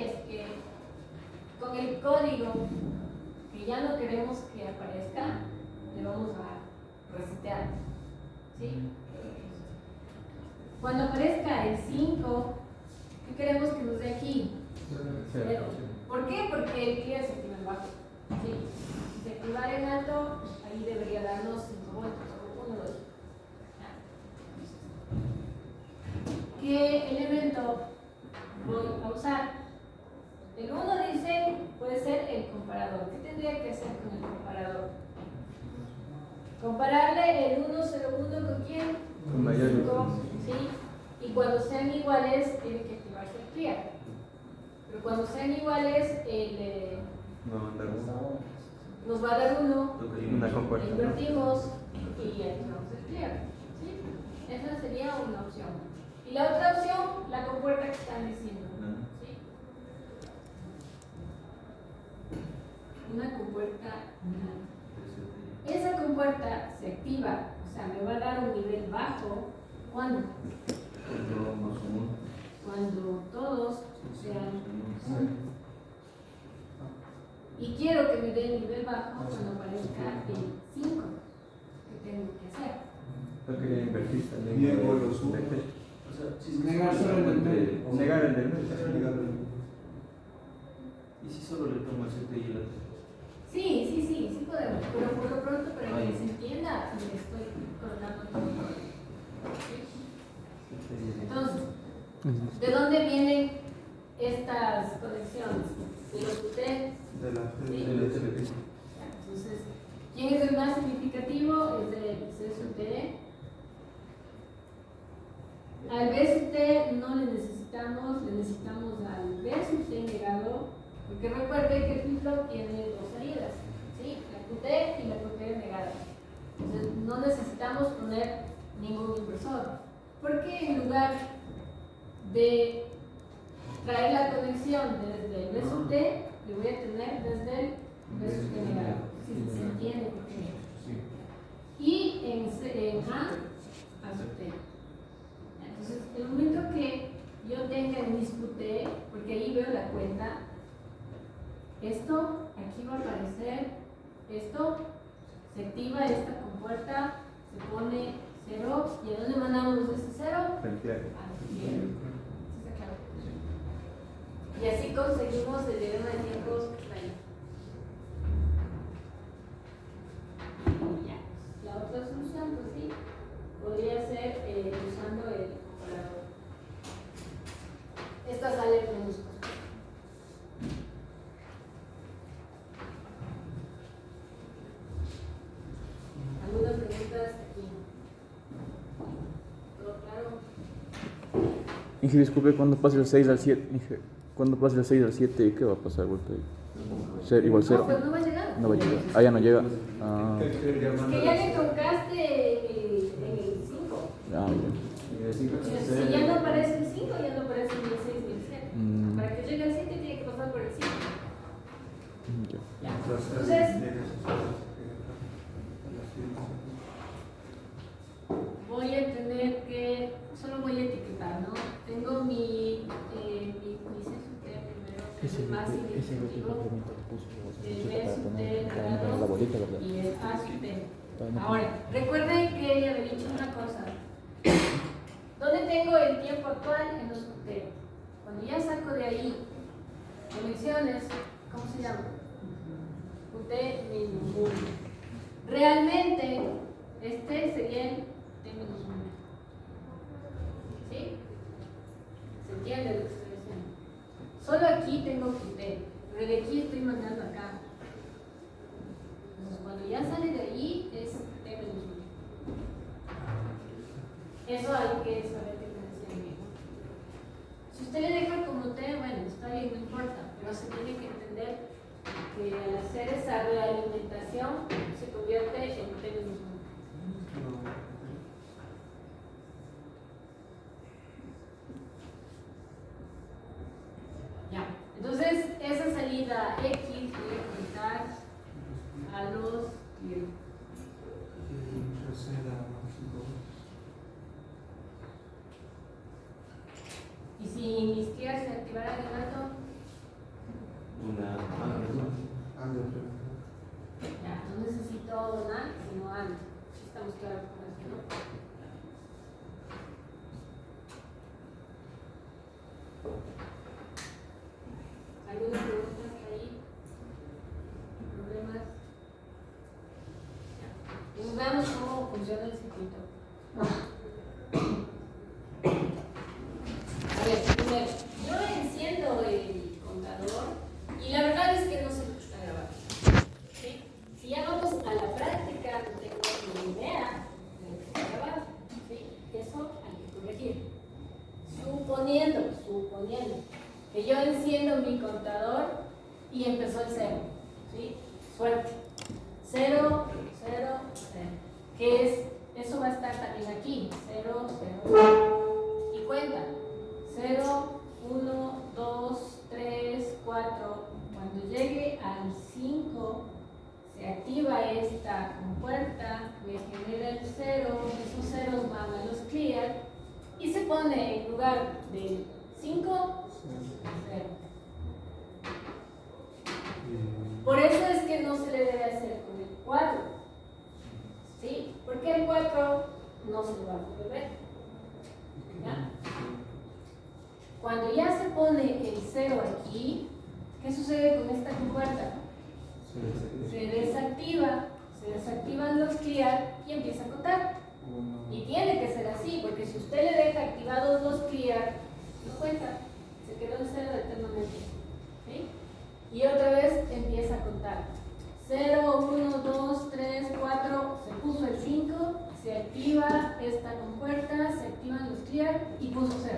[SPEAKER 1] es que con el código que ya no queremos que aparezca, le vamos a resetear. ¿Sí? Cuando aparezca el 5, ¿qué queremos que nos dé aquí? 0. ¿Por qué? Porque el clear se activa en bajo. ¿Sí? Si se activara en alto, ahí debería darnos 5 voltios o 1 voltio. ¿Qué elemento voy a usar? El 1 dice, puede ser el comparador. ¿Qué tendría que hacer con el comparador? Compararle el 101 con quién?
[SPEAKER 4] Con mayor.
[SPEAKER 1] 5, ¿sí? Y cuando sean iguales, tiene que activarse el clear. Pero cuando sean iguales,
[SPEAKER 4] No, andar uno.
[SPEAKER 1] nos va a dar 1,
[SPEAKER 4] Una compuerta.
[SPEAKER 1] invertimos y activamos el clear. ¿Sí? Esa sería una opción. Y la otra opción, la compuerta que están diciendo. ¿Sí? Una compuerta. Esa compuerta se activa, o sea, me va a dar un nivel bajo. ¿Cuándo? Cuando todos sean 1. Y quiero que me dé el nivel bajo cuando aparezca el 5. ¿Qué tengo que hacer?
[SPEAKER 4] Yo quería invertir también.
[SPEAKER 3] Bien, con los
[SPEAKER 4] de-
[SPEAKER 2] O sea, si
[SPEAKER 3] Negar solo el del
[SPEAKER 4] Negar el del medio.
[SPEAKER 2] ¿Y si solo le tomo el CT y el AT?
[SPEAKER 1] Sí podemos, pero por lo pronto para que se entienda, me estoy coordinando todo. Entonces, ¿de dónde vienen estas conexiones? De los UT.
[SPEAKER 3] De la
[SPEAKER 1] Entonces, ¿quién es el más significativo? Es el CSUT. Al BSUT no le necesitamos al BSUT negado, porque recuerde que el flip-flop tiene 2 salidas, ¿sí? La QT y la QT negada. Entonces, no necesitamos poner ningún inversor, porque en lugar de traer la conexión desde el BSUT, le voy a tener desde el BSUT negado, si se entiende por qué. Y en A, ASUT. Entonces, el momento que yo tenga en mis QT, porque ahí veo la cuenta, esto, aquí va a aparecer, esto, se activa esta compuerta, se pone 0, ¿y a dónde mandamos ese 0?
[SPEAKER 4] Frente a-
[SPEAKER 1] Al cielo. ¿Sí está claro? Y así conseguimos el diagrama de tiempos que está ahí. Ya. La otra solución, pues sí, podría ser usando el comparador. Esta sale en minúsculas. ¿Algunas preguntas aquí? ¿Todo claro?
[SPEAKER 5] Inge, disculpe, cuando pase el 6 al 7, Inge, cuando pase el 6 al 7, ¿qué va a pasar? Vuelta ahí. Igual 0.
[SPEAKER 1] No, pues no va a llegar.
[SPEAKER 5] No va a llegar. Ah, ya no llega. Ah,
[SPEAKER 1] Es que ya le truncaste en el 5.
[SPEAKER 5] ya.
[SPEAKER 1] Si ya no aparece el 5, ya no aparece ni el 6 ni el 7.
[SPEAKER 5] Mm.
[SPEAKER 1] Para que llegue al 7 tiene que pasar por el 5.
[SPEAKER 5] Ya.
[SPEAKER 1] Entonces, voy a tener que, solo voy a etiquetar, ¿no? Tengo mi CSUT primero, que es el más significativo, el BSUT negado y el ASUT. Ahora, recuerden que ya había dicho una cosa. ¿Dónde tengo el tiempo actual? En los QT. Cuando ya saco de ahí conexiones, ¿cómo se llama? QT menos 1. Realmente, este sería el T menos 1. ¿Sí? ¿Se entiende lo que estoy diciendo? Solo aquí tengo QT, pero de aquí estoy mandando acá. Entonces, cuando ya sale de ahí, es T menos 1. Eso hay que saber diferenciar bien. Si usted le deja como T, bueno, está bien, no importa, pero se tiene que entender que al hacer esa realimentación se convierte en T menos 1. Ya, entonces esa salida X voy a contar a los 10. Y si mis clears se activaran en alto, Ya, no necesito donar, sino antes. Estamos claros con eso, ¿no? ¿Alguna pregunta hasta ahí? ¿Problemas? Ya. Y veamos cómo funciona el circuito. A ver, primero, yo enciendo el contador y la verdad es que no sé lo que está grabando. ¿Sí? Si ya vamos a la práctica, no tengo ni idea de lo que está grabado. ¿Sí? Eso hay que corregir. Suponiendo que yo enciendo mi contador y empezó el cero. ¿Sí? Suerte. 0, 0, 0. ¿Qué es? Eso va a estar también aquí. 0, 0, 0. Y cuenta. 0, 1, 2, 3, 4. Cuando llegue al 5, se activa esta compuerta, me genera el 0, esos ceros van a los clear y se pone en lugar del 5, 0. Por eso es que no se le debe hacer con el 4. ¿Sí? Porque el 4 no se lo va a poder ver. ¿Ya? Cuando ya se pone el 0 aquí, ¿qué sucede con esta compuerta? Se desactivan los clear y empieza a contar. Y tiene que ser así, porque si usted le deja activados los clear, no cuenta, se quedó en 0 eternamente. ¿Sí? Y otra vez empieza a contar. 0, 1, 2, 3, 4, se puso el 5, se activa esta compuerta, se activan los clear y puso 0.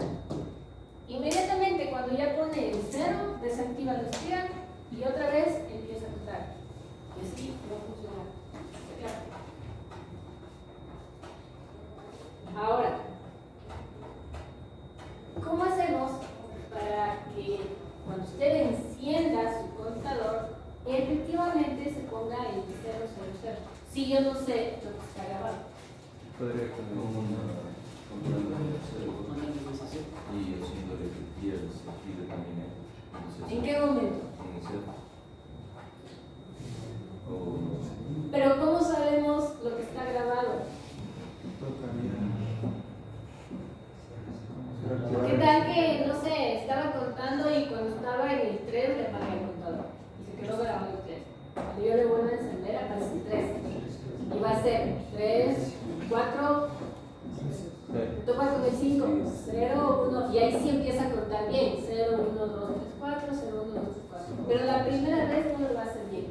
[SPEAKER 1] Inmediatamente cuando ya pone el 0, desactiva los clear y otra vez empieza a contar. Y así va a funcionar. Ahora, ¿cómo hacemos para que cuando usted encienda su contador, efectivamente se ponga el 000? Si yo no sé lo que está grabado.
[SPEAKER 4] Podría
[SPEAKER 2] Comprando el cero y haciéndole que clear se active también.
[SPEAKER 1] ¿En qué momento?
[SPEAKER 2] En el cero. O no sé.
[SPEAKER 1] Pero ¿cómo sabemos lo que está grabado? ¿Qué tal que, no sé, estaba contando y cuando estaba en el 3 le apagué el contador y se quedó grabado el 3? Cuando yo le vuelvo a encender aparece el 3 y va a ser 3, 4, topa con el 5, 0, 1 y ahí sí empieza a contar bien, 0, 1, 2, 3, 4, 0, 1, 2, 3, 4. Pero la primera vez no lo va a hacer bien.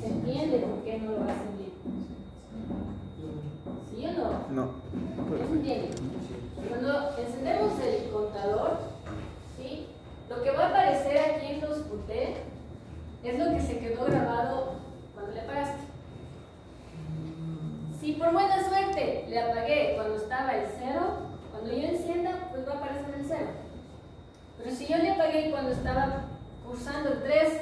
[SPEAKER 1] ¿Se entiende por qué no lo va a hacer bien? ¿Sí o no?
[SPEAKER 5] No.
[SPEAKER 1] ¿Se entiende? Cuando encendemos el contador, ¿sí? Lo que va a aparecer aquí en los QT es lo que se quedó grabado cuando le apagaste. Si por buena suerte le apagué cuando estaba el 0, cuando yo encienda, pues va a aparecer el 0. Pero si yo le apagué cuando estaba cursando el 3,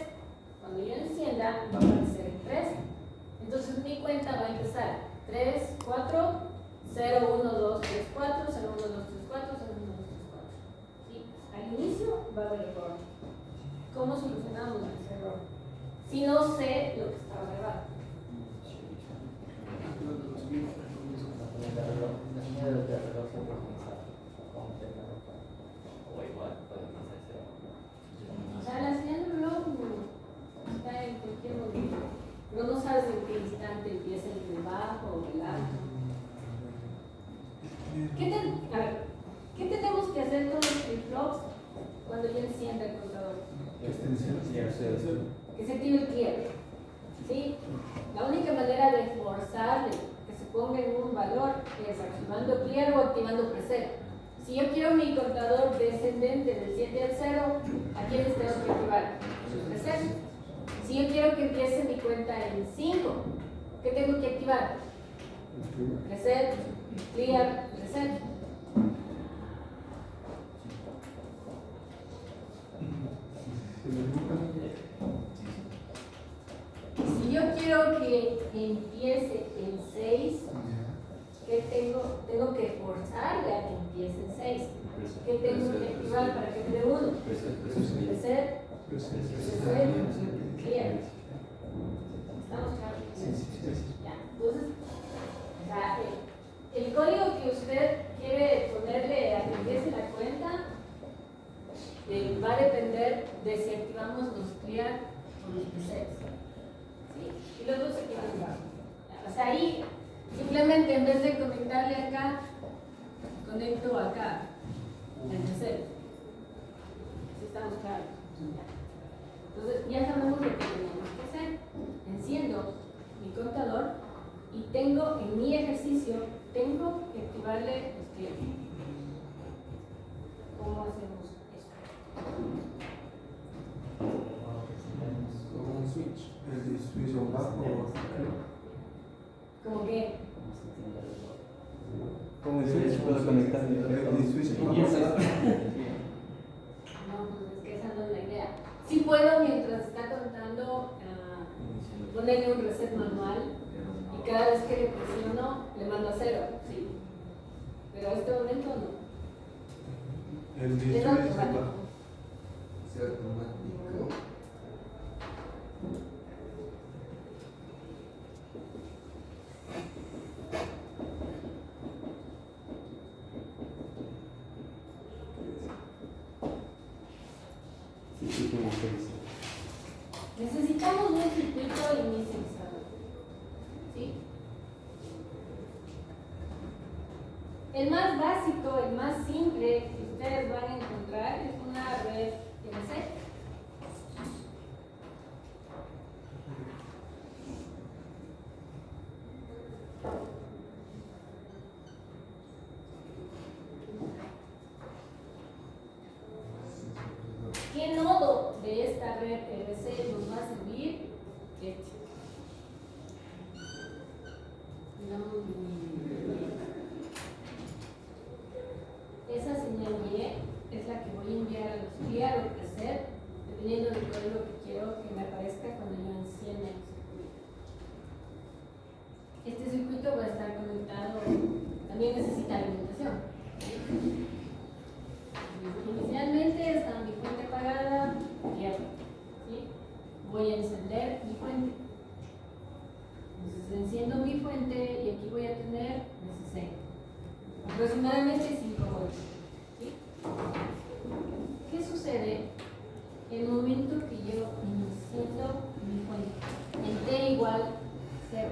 [SPEAKER 1] cuando yo encienda, va a aparecer el 3. Entonces mi cuenta va a empezar 3, 4, 0, 1, 2, 3, 4, 0, 1, 2, 3, 4, 0, 1, 2, 3, 4. ¿Sí? Al inicio va a haber error. ¿Cómo solucionamos ese error? Si no sé lo que estaba grabado. O sea, la señal del reloj está en cualquier momento. Pero no sabes en qué instante empieza el de bajo o el alto. ¿Qué tenemos que hacer con los flip-flops cuando yo encienda el contador? Que se active el clear. ¿Sí? La única manera de forzarle que se ponga en un valor es activando clear o activando preset. Si yo quiero mi contador descendente del 7 al 0, ¿a quiénes tengo que activar? Preset. Si yo quiero que empiece mi cuenta en 5, ¿qué tengo que activar? Preset, clear, preset. Si yo quiero que empiece en 6, ¿qué tengo? Tengo que forzarle a que empiece en 6. ¿Qué tengo que activar para que me dé 1? Reset, clear. ¿Estamos claros? Ya. Entonces, o sea, el código que usted quiere ponerle a que empiece la cuenta va a depender de si activamos los clear o los resets. ¿Sí? Y los dos se quedan igual. O sea, ahí simplemente en vez de conectarle acá, conecto acá, el reset. Así estamos claros. Entonces ya sabemos lo que tenemos que hacer. Enciendo mi contador y tengo en mi ejercicio, tengo que activarle los clear. ¿Cómo hacemos esto?
[SPEAKER 3] Como un switch. El switch o bajo o
[SPEAKER 1] ¿Cómo que?
[SPEAKER 4] ¿Cómo el switch puedo conectar?
[SPEAKER 3] el switch o
[SPEAKER 2] Y ese
[SPEAKER 3] bajo.
[SPEAKER 1] No, pues es que esa no es la idea. Sí puedo mientras está contando ponerle un reset manual y cada vez que le presiono le mando a 0. Sí. Pero a este momento no.
[SPEAKER 3] El
[SPEAKER 1] Es
[SPEAKER 3] switch o
[SPEAKER 1] automático.
[SPEAKER 3] bajo.
[SPEAKER 2] es automático.
[SPEAKER 4] Sí, tiene que ser.
[SPEAKER 1] Necesitamos un circuito inicializador. ¿Sí? El más básico, el más simple que ustedes van a encontrar es una red TLC. ¿Qué nodo de esta red TLC nos va a servir? Este. Digamos, esa señal Y es la que voy a enviar a los clear o reset, dependiendo del código que quiero que me aparezca cuando yo encienda el circuito. Este circuito va a estar conectado, también necesita alimentación. Inicialmente está mi fuente apagada, cierro. ¿Sí? Voy a encender mi fuente. Entonces enciendo mi fuente y aquí voy a tener 16. Aproximadamente 5 voltios. ¿Sí? ¿Qué sucede? El momento que yo enciendo mi fuente, en T igual 0.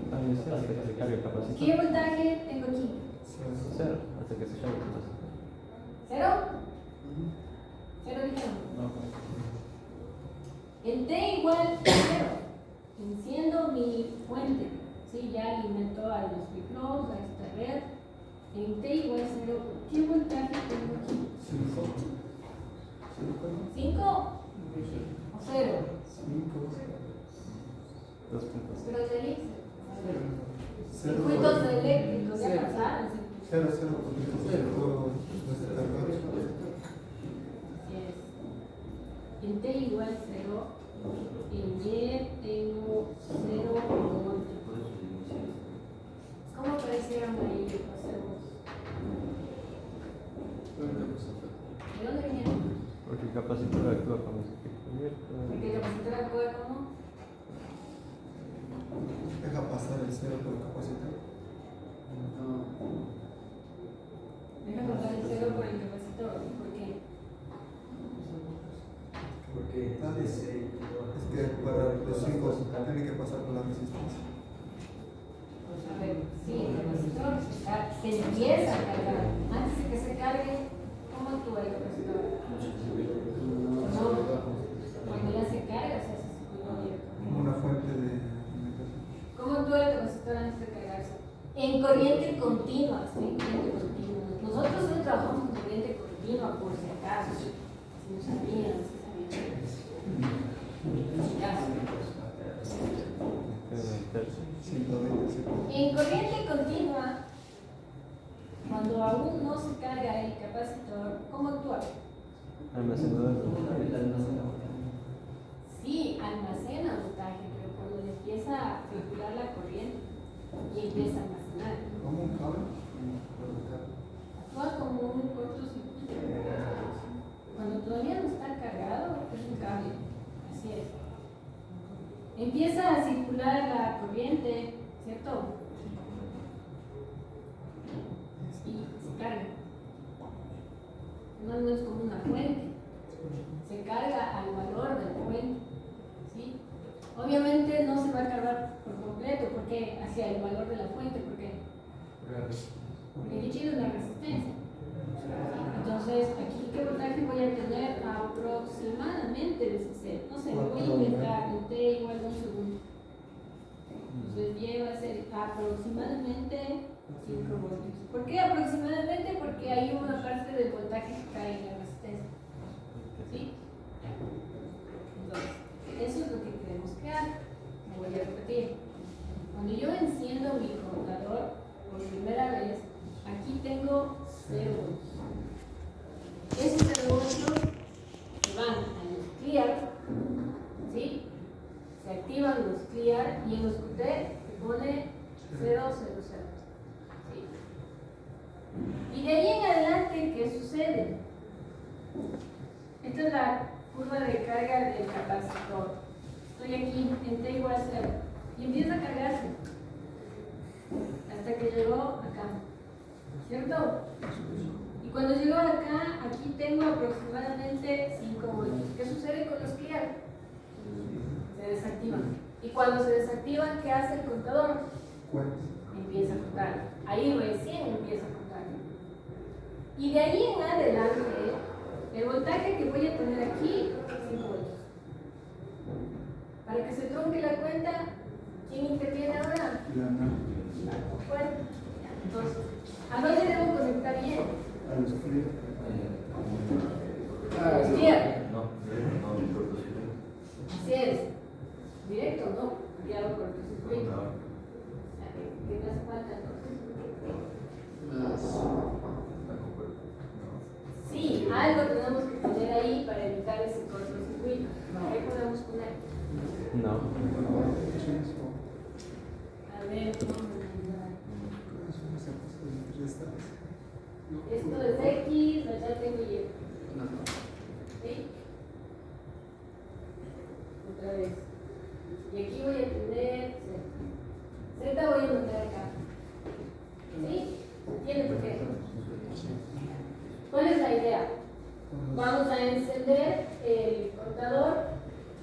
[SPEAKER 4] Hasta que se cargue el capacitor.
[SPEAKER 1] ¿Qué voltaje tengo aquí?
[SPEAKER 4] Cero, hasta que se cargue el capacitor.
[SPEAKER 1] ¿0? ¿0 dijeron? En T igual 0, enciendo mi fuente, ¿sí? Ya alimento a los flip-flops, a esta red. En T igual 0, ¿qué voltaje tengo aquí? 5 o 0.
[SPEAKER 4] 2 puntos.
[SPEAKER 1] Pero de ahí, circuitos eléctricos, ya pasaron.
[SPEAKER 3] Cero, cero,
[SPEAKER 1] Así es. En T igual 0, en Y tengo 0 voltios.
[SPEAKER 2] Por eso se inicia.
[SPEAKER 1] ¿Cómo aparecieron ahí los ceros? ¿De dónde vinieron?
[SPEAKER 4] Porque el capacitor actúa como circuito abierto.
[SPEAKER 1] Porque el capacitor actúa como
[SPEAKER 3] deja pasar el cero por el capacitor.
[SPEAKER 1] deja pasar el 0 por el capacitor. ¿Por qué?
[SPEAKER 2] Porque
[SPEAKER 3] Es que para los 5 tiene que pasar por la resistencia.
[SPEAKER 1] A ver, sí, el capacitor se empieza a cargar. Antes de que se cargue, ¿cómo actúa el capacitor? No, cuando ya se carga se hace circuito abierto.
[SPEAKER 3] Como una fuente de alimentación.
[SPEAKER 1] ¿Cómo actúa el capacitor antes de cargarse? En corriente continua, ¿sí? Corriente continua. Nosotros solo trabajamos con corriente continua por si acaso. Si no sabían, si sabían. Ya.
[SPEAKER 3] 120 segundos.
[SPEAKER 1] En corriente continua, cuando aún no se carga el capacitor, ¿cómo actúa?
[SPEAKER 4] Almacenador.
[SPEAKER 1] Sí, almacena voltaje, pero cuando le empieza a circular la corriente y empieza a almacenar. nada.
[SPEAKER 3] ¿Cómo un cable? Como el cable.
[SPEAKER 1] Actúa como un cortocircuito. Cuando todavía no está cargado, es un cable. Así es. Empieza a circular la corriente, ¿cierto? Y se carga. No es como una fuente. Se carga al valor de la fuente. ¿Sí? Obviamente no se va a cargar por completo, porque hacia el valor de la fuente, porque el líquido es la resistencia. Entonces, aquí, ¿qué voltaje voy a tener? Aproximadamente de 60. No sé, me voy a inventar, un T igual a un segundo. Entonces, Y va a ser aproximadamente 5 voltios. ¿Por qué aproximadamente? Porque hay una parte del voltaje que cae en la resistencia. ¿Sí? Entonces, eso es lo que queremos crear. Me voy a repetir. Cuando yo enciendo mi contador por primera vez, aquí tengo 0 voltios. Esos 0 voltios se van a los clear, ¿sí? Se activan los clear y en los QT se pone 0, 0, 0. ¿Sí? Y de ahí en adelante, ¿qué sucede? Esta es la curva de carga del capacitor. Estoy aquí en T igual a 0 y empieza a cargarse hasta que llegó acá, ¿cierto? Y cuando llegó acá, aquí tengo aproximadamente 5 voltios. ¿Qué sucede con los clear? Se desactivan. Y cuando se desactivan, ¿qué hace el contador?
[SPEAKER 3] Cuentas.
[SPEAKER 1] Empieza a contar. Ahí recién empieza a contar. Y de ahí en adelante, el voltaje que voy a tener aquí, 5 voltios. Para que se trunque la cuenta, ¿quién interviene ahora? Bueno, entonces, ¿a dónde debo conectar bien?
[SPEAKER 3] A los fríos.
[SPEAKER 1] A los clear.
[SPEAKER 2] No, no, cortocircuito.
[SPEAKER 1] Así es. Directo, ¿no? Porque hago cortocircuito. ¿Qué me hace falta entonces? Sí, algo tenemos que poner ahí para evitar ese cortocircuito. ¿Qué podemos poner?
[SPEAKER 4] No.
[SPEAKER 1] A ver, esto es X, allá tengo Y. ¿Sí? Otra vez. Y aquí voy a tener Z. Z voy a meter acá. ¿Sí? ¿Entienden por qué? ¿Cuál es la idea? Vamos a encender el contador.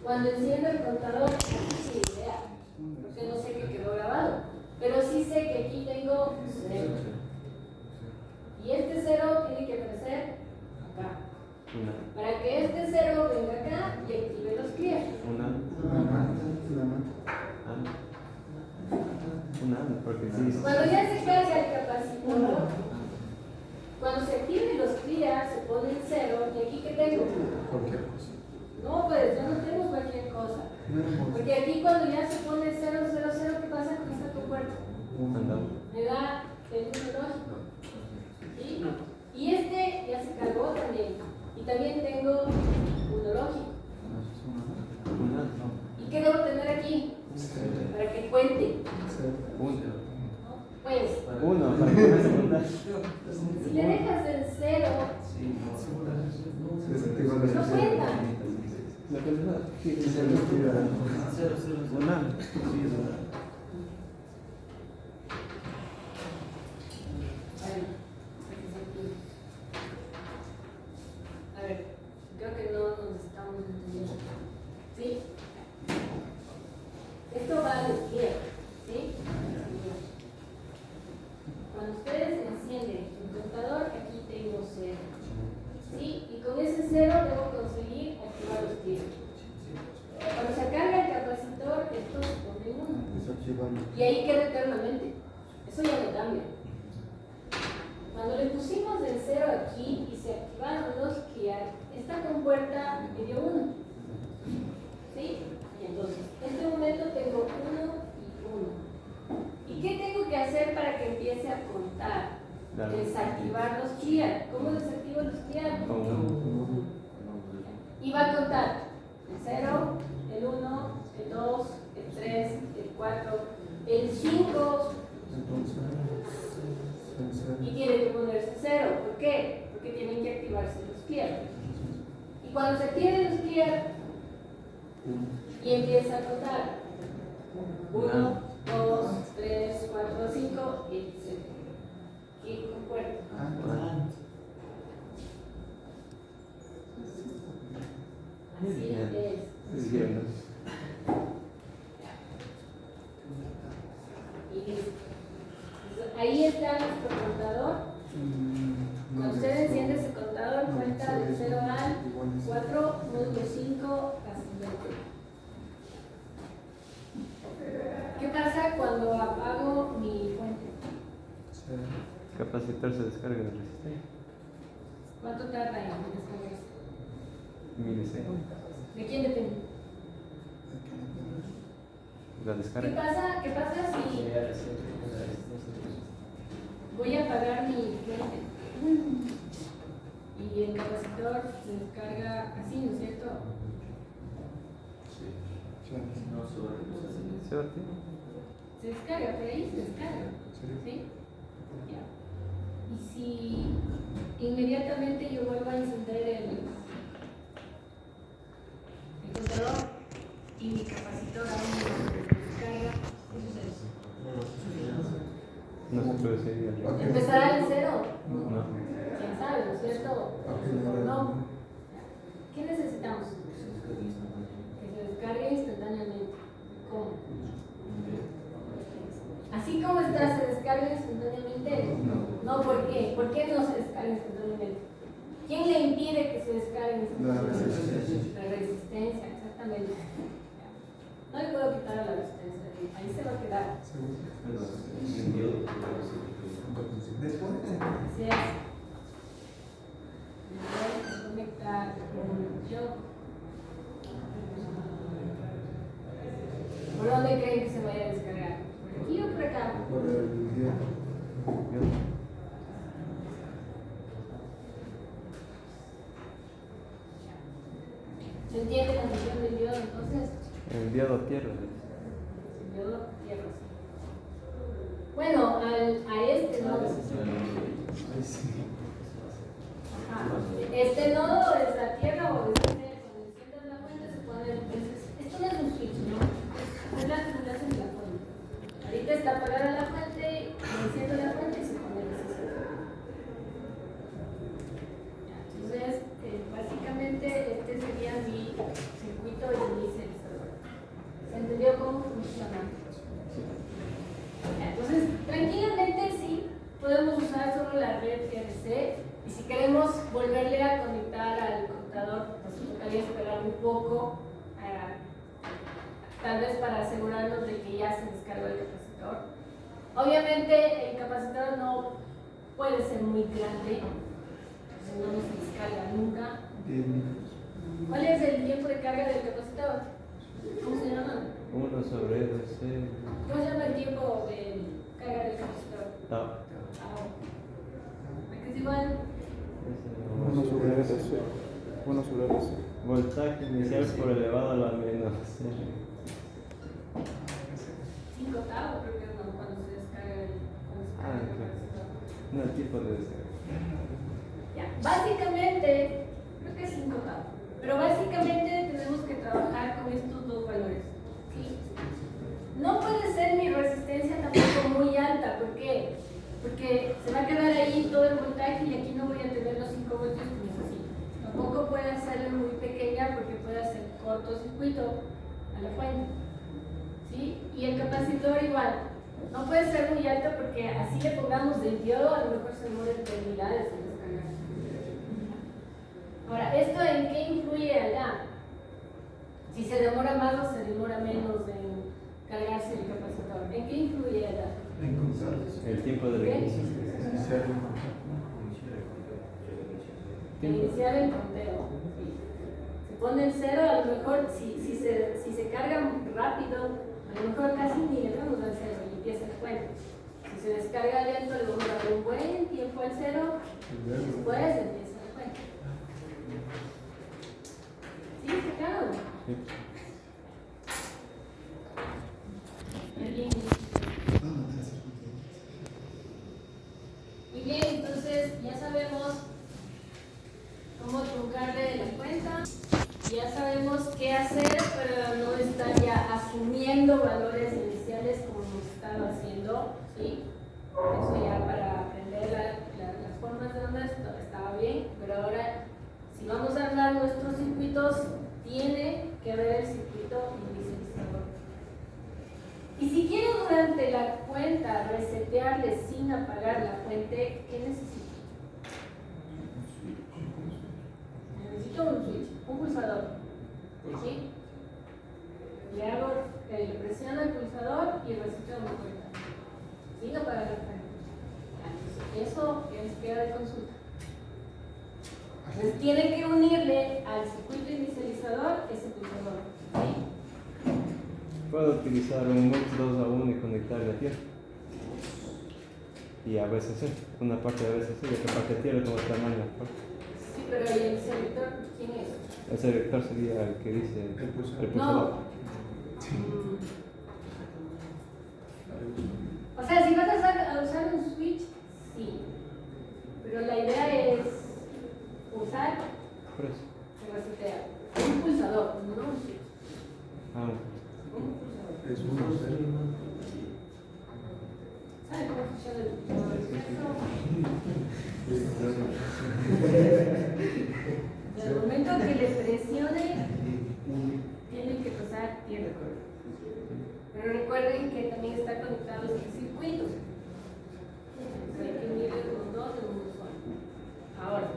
[SPEAKER 1] Cuando enciendo el contador, aquí sí idea, porque no sé qué quedó grabado, pero sí sé que aquí tengo 0. Y este 0 tiene que aparecer acá. Para que este 0 venga acá y active los clear.
[SPEAKER 4] Porque sí.
[SPEAKER 1] Cuando ya se carga el capacitor, cuando se activen los clear, se pone en 0. ¿Y aquí qué tengo?
[SPEAKER 3] Cualquier cosa.
[SPEAKER 1] No, pues yo no tengo cualquier cosa. Porque aquí cuando ya se pone 0, 0, 0, ¿qué pasa con esta compuerta? Me da el número lógico. ¿Sí? Y este ya se cargó también. Y también tengo uno lógico. ¿Y qué debo tener aquí? Para que cuente. Pues,
[SPEAKER 4] Uno, para que me segunda.
[SPEAKER 1] si le dejas el 0,
[SPEAKER 3] Se desactiva la
[SPEAKER 1] no cuenta.
[SPEAKER 5] La calidad.
[SPEAKER 4] Una.
[SPEAKER 1] A ver, creo que no nos estamos entendiendo. ¿Sí? Esto va a la izquierda. ¿Sí? Cuando ustedes encienden el contador, aquí tengo 0. ¿Sí? Y con ese 0 debo conseguir activar los tiros. Cuando se carga el capacitor, esto se pone 1. Y ahí queda eternamente. Eso ya no cambia. Cuando le pusimos el 0 aquí y se activaron los clear, esta compuerta me dio 1. ¿Sí? Y entonces, en este momento tengo 1 y 1. ¿Y qué tengo que hacer para que empiece a contar? Desactivar los clear. ¿Cómo desactivo los clear? Y va a contar el 0, el 1, el 2, el 3, el 4, el 5, Y tiene que ponerse 0. ¿Por qué? Porque tienen que activarse los clear. Y cuando se activen los clear, y empieza a contar 1, 2, 3, 4, 5 y etc. Y concuerdo. Así es.
[SPEAKER 4] Sí, ¿no?
[SPEAKER 1] Y listo. Entonces, ahí está nuestro contador. Cuando usted enciende ese contador, cuenta del 0 al 4, módulo 5, ascendente. ¿Qué pasa cuando apago mi fuente?
[SPEAKER 4] Capacitor se descarga de resistencia.
[SPEAKER 1] ¿Cuánto tarda en descargarse?
[SPEAKER 4] Milisegundos.
[SPEAKER 1] ¿De quién depende?
[SPEAKER 4] La descarga.
[SPEAKER 1] ¿Qué pasa si voy a apagar mi fuente? Y el capacitor se descarga así, ¿no es cierto?
[SPEAKER 2] No sobre
[SPEAKER 4] ¿Se va a ti?
[SPEAKER 1] Se descarga, por ahí se descarga. ¿Sí? Ya. Y si inmediatamente yo vuelvo a encender el contador y mi capacitor aún no se descarga, entonces
[SPEAKER 4] No se produciría.
[SPEAKER 1] empezará en 0.
[SPEAKER 4] No.
[SPEAKER 1] ¿Quién sabe, no es cierto? No. ¿Qué necesitamos? Que se descargue instantáneamente. ¿Cómo? Así como está, se descarga instantáneamente. No, ¿por qué? ¿Por qué no se descarga instantáneamente? ¿Quién le impide que se descargue instantáneamente? La resistencia, exactamente. No le puedo quitar a la resistencia, ahí se va a quedar. Así es. Me voy a conectar con yo. ¿Por dónde creen que se vaya a descargar? ¿Por aquí o por acá?
[SPEAKER 3] Por el día.
[SPEAKER 1] ¿Se entiende la función del diodo entonces?
[SPEAKER 4] El diodo tierra.
[SPEAKER 1] El diodo tierra, sí. Bueno, a este nodo. Ajá. Este nodo es la tierra o es el cuando enciendes la fuente se pone. Esto no es un switch, ¿no? Es la acumulación de la fuente. Ahorita está apagada la fuente, enciendo la fuente y se pone el resistor. Entonces, básicamente este sería mi circuito inicializador. ¿Se entendió cómo funciona? Entonces, tranquilamente sí, podemos usar solo la red RC y si queremos volverle a conectar al contador, nos tocaría esperar un poco, tal vez para asegurarnos de que ya se descargó el capacitor. Obviamente el capacitor no puede ser muy grande, no se descarga nunca.
[SPEAKER 3] 10 minutos.
[SPEAKER 1] ¿Cuál es el tiempo de carga del capacitor? ¿Cómo se llama?
[SPEAKER 4] 1 sobre RC.
[SPEAKER 1] ¿Cómo se llama el tiempo de carga del capacitor?
[SPEAKER 4] Tau.
[SPEAKER 1] ¿A qué es igual?
[SPEAKER 5] 1 sobre RC. 1 sobre RC.
[SPEAKER 4] Voltaje inicial por elevado a la menos.
[SPEAKER 1] 5 octavos creo que es cuando se descarga el capacitor.
[SPEAKER 4] No, el tipo de descarga.
[SPEAKER 1] Ya, básicamente, creo que es 5 octavos. Pero básicamente tenemos que trabajar con estos dos valores. ¿Sí? No puede ser mi resistencia tampoco muy alta. ¿Por qué? Porque se va a quedar ahí todo el voltaje y aquí no voy a tener los 5 voltios que necesito. Tampoco puede hacerlo muy pequeña porque puede hacer cortocircuito a la fuente. ¿Sí? Y el capacitor igual. No puede ser muy alto porque así le pongamos del diodo, a lo mejor se demora eternidades en descargar. Ahora, ¿esto en qué influye allá? Si se demora más o se demora menos en cargarse el capacitor. ¿En qué influye allá?
[SPEAKER 4] El tiempo de
[SPEAKER 1] ¿Qué?
[SPEAKER 4] reinicio.
[SPEAKER 1] Iniciar el conteo. Se pone en 0, a lo mejor si se carga rápido, a lo mejor casi ni le vamos al 0 y empieza el cuento. Si se descarga lento, le vamos a dar un buen tiempo al 0 y después empieza el cuento. ¿Sí? ¿Está claro?
[SPEAKER 4] Sí.
[SPEAKER 1] ¿Alguien? eso ya para aprender las formas de onda estaba bien, pero ahora si vamos a armar nuestros circuitos, tiene que haber el circuito inicializador. Y si quiero durante la cuenta resetearle sin apagar la fuente, ¿qué necesito? Necesito un switch, un pulsador. ¿Sí? Le presiono el pulsador y reseteo mi cuenta. Sin apagar la fuente. Eso es queda de consulta. Entonces tiene que unirle al circuito inicializador ese pulsador. ¿Sí?
[SPEAKER 4] Puedo utilizar un MUX 2 a 1 y conectarle a tierra. Y a VCC, una parte de VCC, y otra parte de tierra como tamaño.
[SPEAKER 1] Sí, pero ¿y el selector quién es?
[SPEAKER 4] El selector sería el que dice el pulsador.
[SPEAKER 1] No. O sea, si vas a usar un switch, sí. Pero la idea es usar
[SPEAKER 4] Por eso.
[SPEAKER 1] se resetea. Un pulsador, no un switch.
[SPEAKER 4] Ah,
[SPEAKER 1] Un pulsador.
[SPEAKER 3] Es uno, cero.
[SPEAKER 1] ¿Sabe cómo funciona el pulsador? En el momento que le presione, tiene que pasar tierra. Pero recuerden que también está conectado el circuito. Entonces hay que unir los dos en uno solo. Ahora,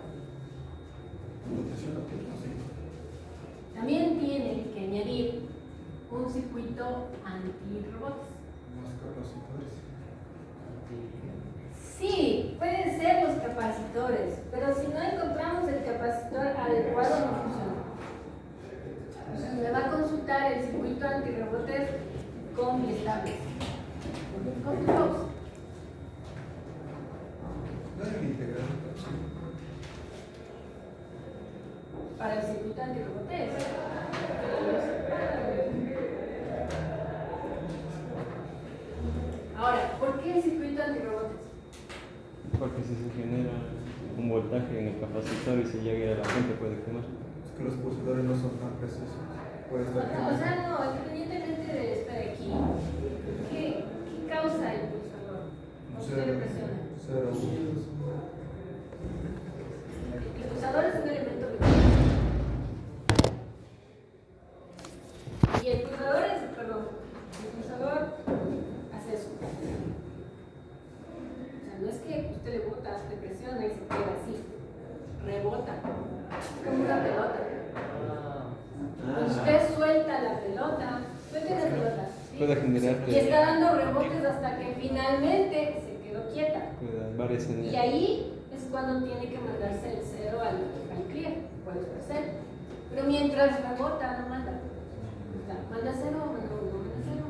[SPEAKER 1] también tiene que añadir un circuito antirrebotes.
[SPEAKER 3] Más capacitores.
[SPEAKER 1] Sí, pueden ser los capacitores, pero si no encontramos el capacitor adecuado no funciona. Entonces me va a consultar el circuito antirrebotes con biestables. Con dos.
[SPEAKER 3] No deben integrar.
[SPEAKER 1] Para el circuito antirrebotes. Ahora, ¿por qué el circuito antirrebotes?
[SPEAKER 4] porque si se genera un voltaje en el capacitor y si llega a la fuente puede quemar.
[SPEAKER 3] Es que los pulsadores no son tan precisos. Puede estar
[SPEAKER 1] O sea, no, independientemente de estar aquí, ¿qué causa el pulsador? ¿O usted le presiona?
[SPEAKER 3] Cero.
[SPEAKER 1] El pulsador es un elemento mecánico. Y el pulsador hace eso. O sea, no es que usted le bota, le presiona y se queda así. Rebota. Es como una pelota. Usted suelta la pelota, suelta la pelota. ¿Sí?
[SPEAKER 4] Puede generar
[SPEAKER 1] Y está dando rebotes hasta que finalmente se quedó quieta.
[SPEAKER 4] varias
[SPEAKER 1] Y
[SPEAKER 4] energías.
[SPEAKER 1] ahí es cuando tiene que mandarse el cero al clear, puede ser. Pero mientras rebota, no manda. O sea, manda cero, no manda cero,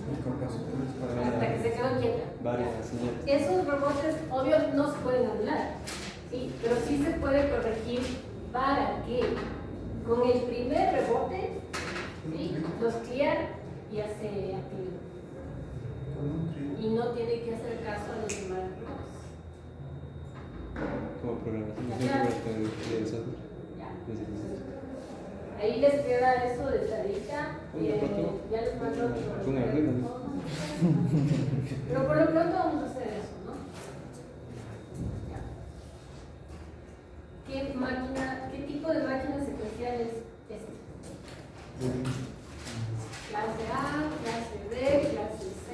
[SPEAKER 3] Los capacitores
[SPEAKER 1] hasta que se quedó quieta.
[SPEAKER 4] Varias señales.
[SPEAKER 1] Esos rebotes, obvio, no se pueden anular, ¿sí? Pero sí se puede corregir para que con el primer rebote, ¿sí? Los clear ya se activen. Y no tiene que hacer caso a los demás rebotes.
[SPEAKER 4] Como programación.
[SPEAKER 1] Ya.
[SPEAKER 4] Siempre va a tener el software.
[SPEAKER 1] Ya.
[SPEAKER 4] Desde que se-
[SPEAKER 1] Ahí les queda eso de tarea.
[SPEAKER 4] ¿Dónde foto?
[SPEAKER 1] Ya les mando
[SPEAKER 4] Con Arduino, ¿no?
[SPEAKER 1] Pero por lo pronto vamos a hacer eso, ¿no? Ya. ¿Qué tipo de máquina secuencial es esta? Clase A, clase B, clase C.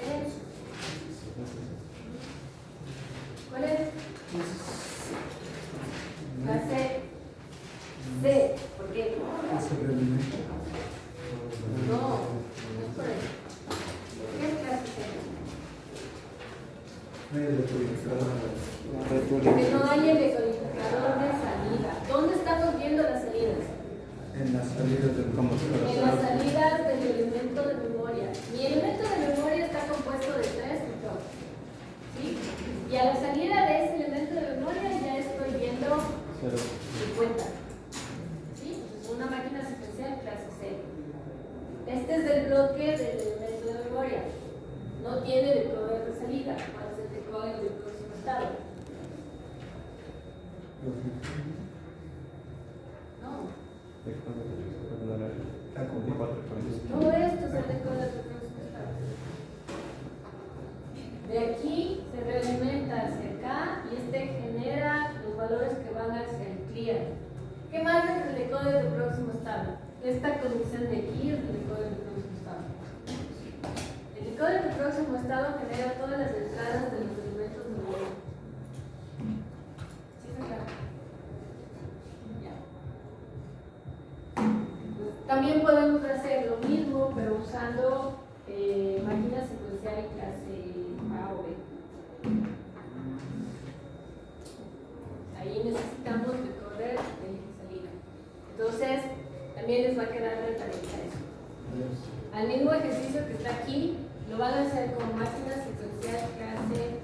[SPEAKER 1] ¿Cuál es? Clase C. ¿Por qué? No, no es por eso. ¿Qué es clase C? Que no hay el decodificador de salida. ¿Dónde estamos viendo las salidas?
[SPEAKER 3] En las salidas del
[SPEAKER 1] En las salidas del elemento de memoria. Mi elemento de memoria está compuesto de 3 vectores. ¿Sí? Y a la salida de ese elemento de memoria ya estoy viendo 50. ¿Sí? Es una máquina secuencial clase C. Este es el bloque del elemento de memoria. No tiene decoder de salida. ¿Cuál es el decoder del próximo estado? No. Todo esto es el decoder del próximo estado. De aquí se realimenta decoder de próximo estado. Esta condición de aquí es el decoder de próximo estado. El decoder de próximo estado genera todas las entradas de los elementos numéricos. ¿Sí está claro? Ya. También podemos hacer lo mismo, pero usando máquina secuencial clase A o B. Ahí necesitamos decoder de salida. Entonces, también les va a quedar de tarea eso. Al mismo ejercicio que está aquí, lo van a hacer con máquina secuencial clase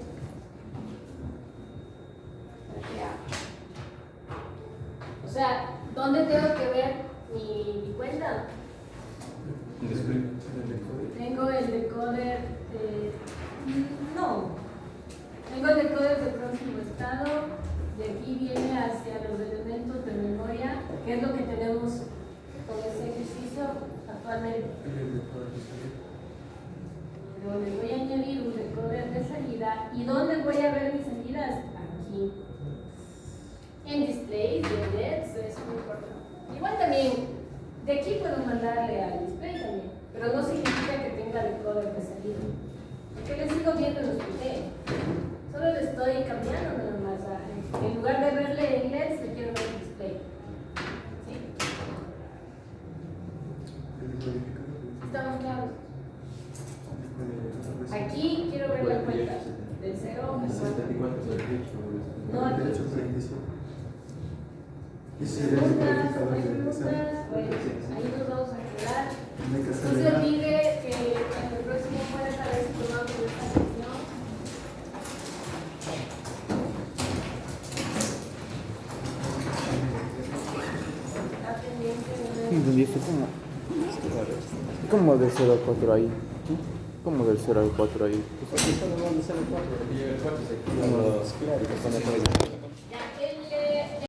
[SPEAKER 1] A. O sea, ¿dónde tengo que ver mi cuenta? Tengo el decoder no. Tengo el decoder de próximo estado. De aquí viene hacia los elementos de memoria, que es lo que tenemos con ese ejercicio actualmente. Pero le voy a añadir un decoder de salida. ¿Y dónde voy a ver mis salidas? Aquí. En display, de LEDs, eso no importa. Igual también, de aquí puedo mandarle al display también, pero no significa que tenga decoder de salida. Porque le sigo viendo los PT. Solo le estoy cambiando nada más. En lugar de verle en LEDs, le quiero ver el display. ¿Sí? ¿Estamos claros? Aquí quiero ver la cuenta. Del 0 al 4. No, aquí. Preguntas, bueno, ahí nos vamos a quedar. No se olvide que en el próximo jueves a ver si tomamos esta sesión. Está pendiente de
[SPEAKER 5] ¿Entendí esto? ¿Cómo del 0 al 4 ahí? ¿Cómo del 0 al 4 ahí?
[SPEAKER 4] Porque solo van a ser 4, porque llega el 4 se activan los claros.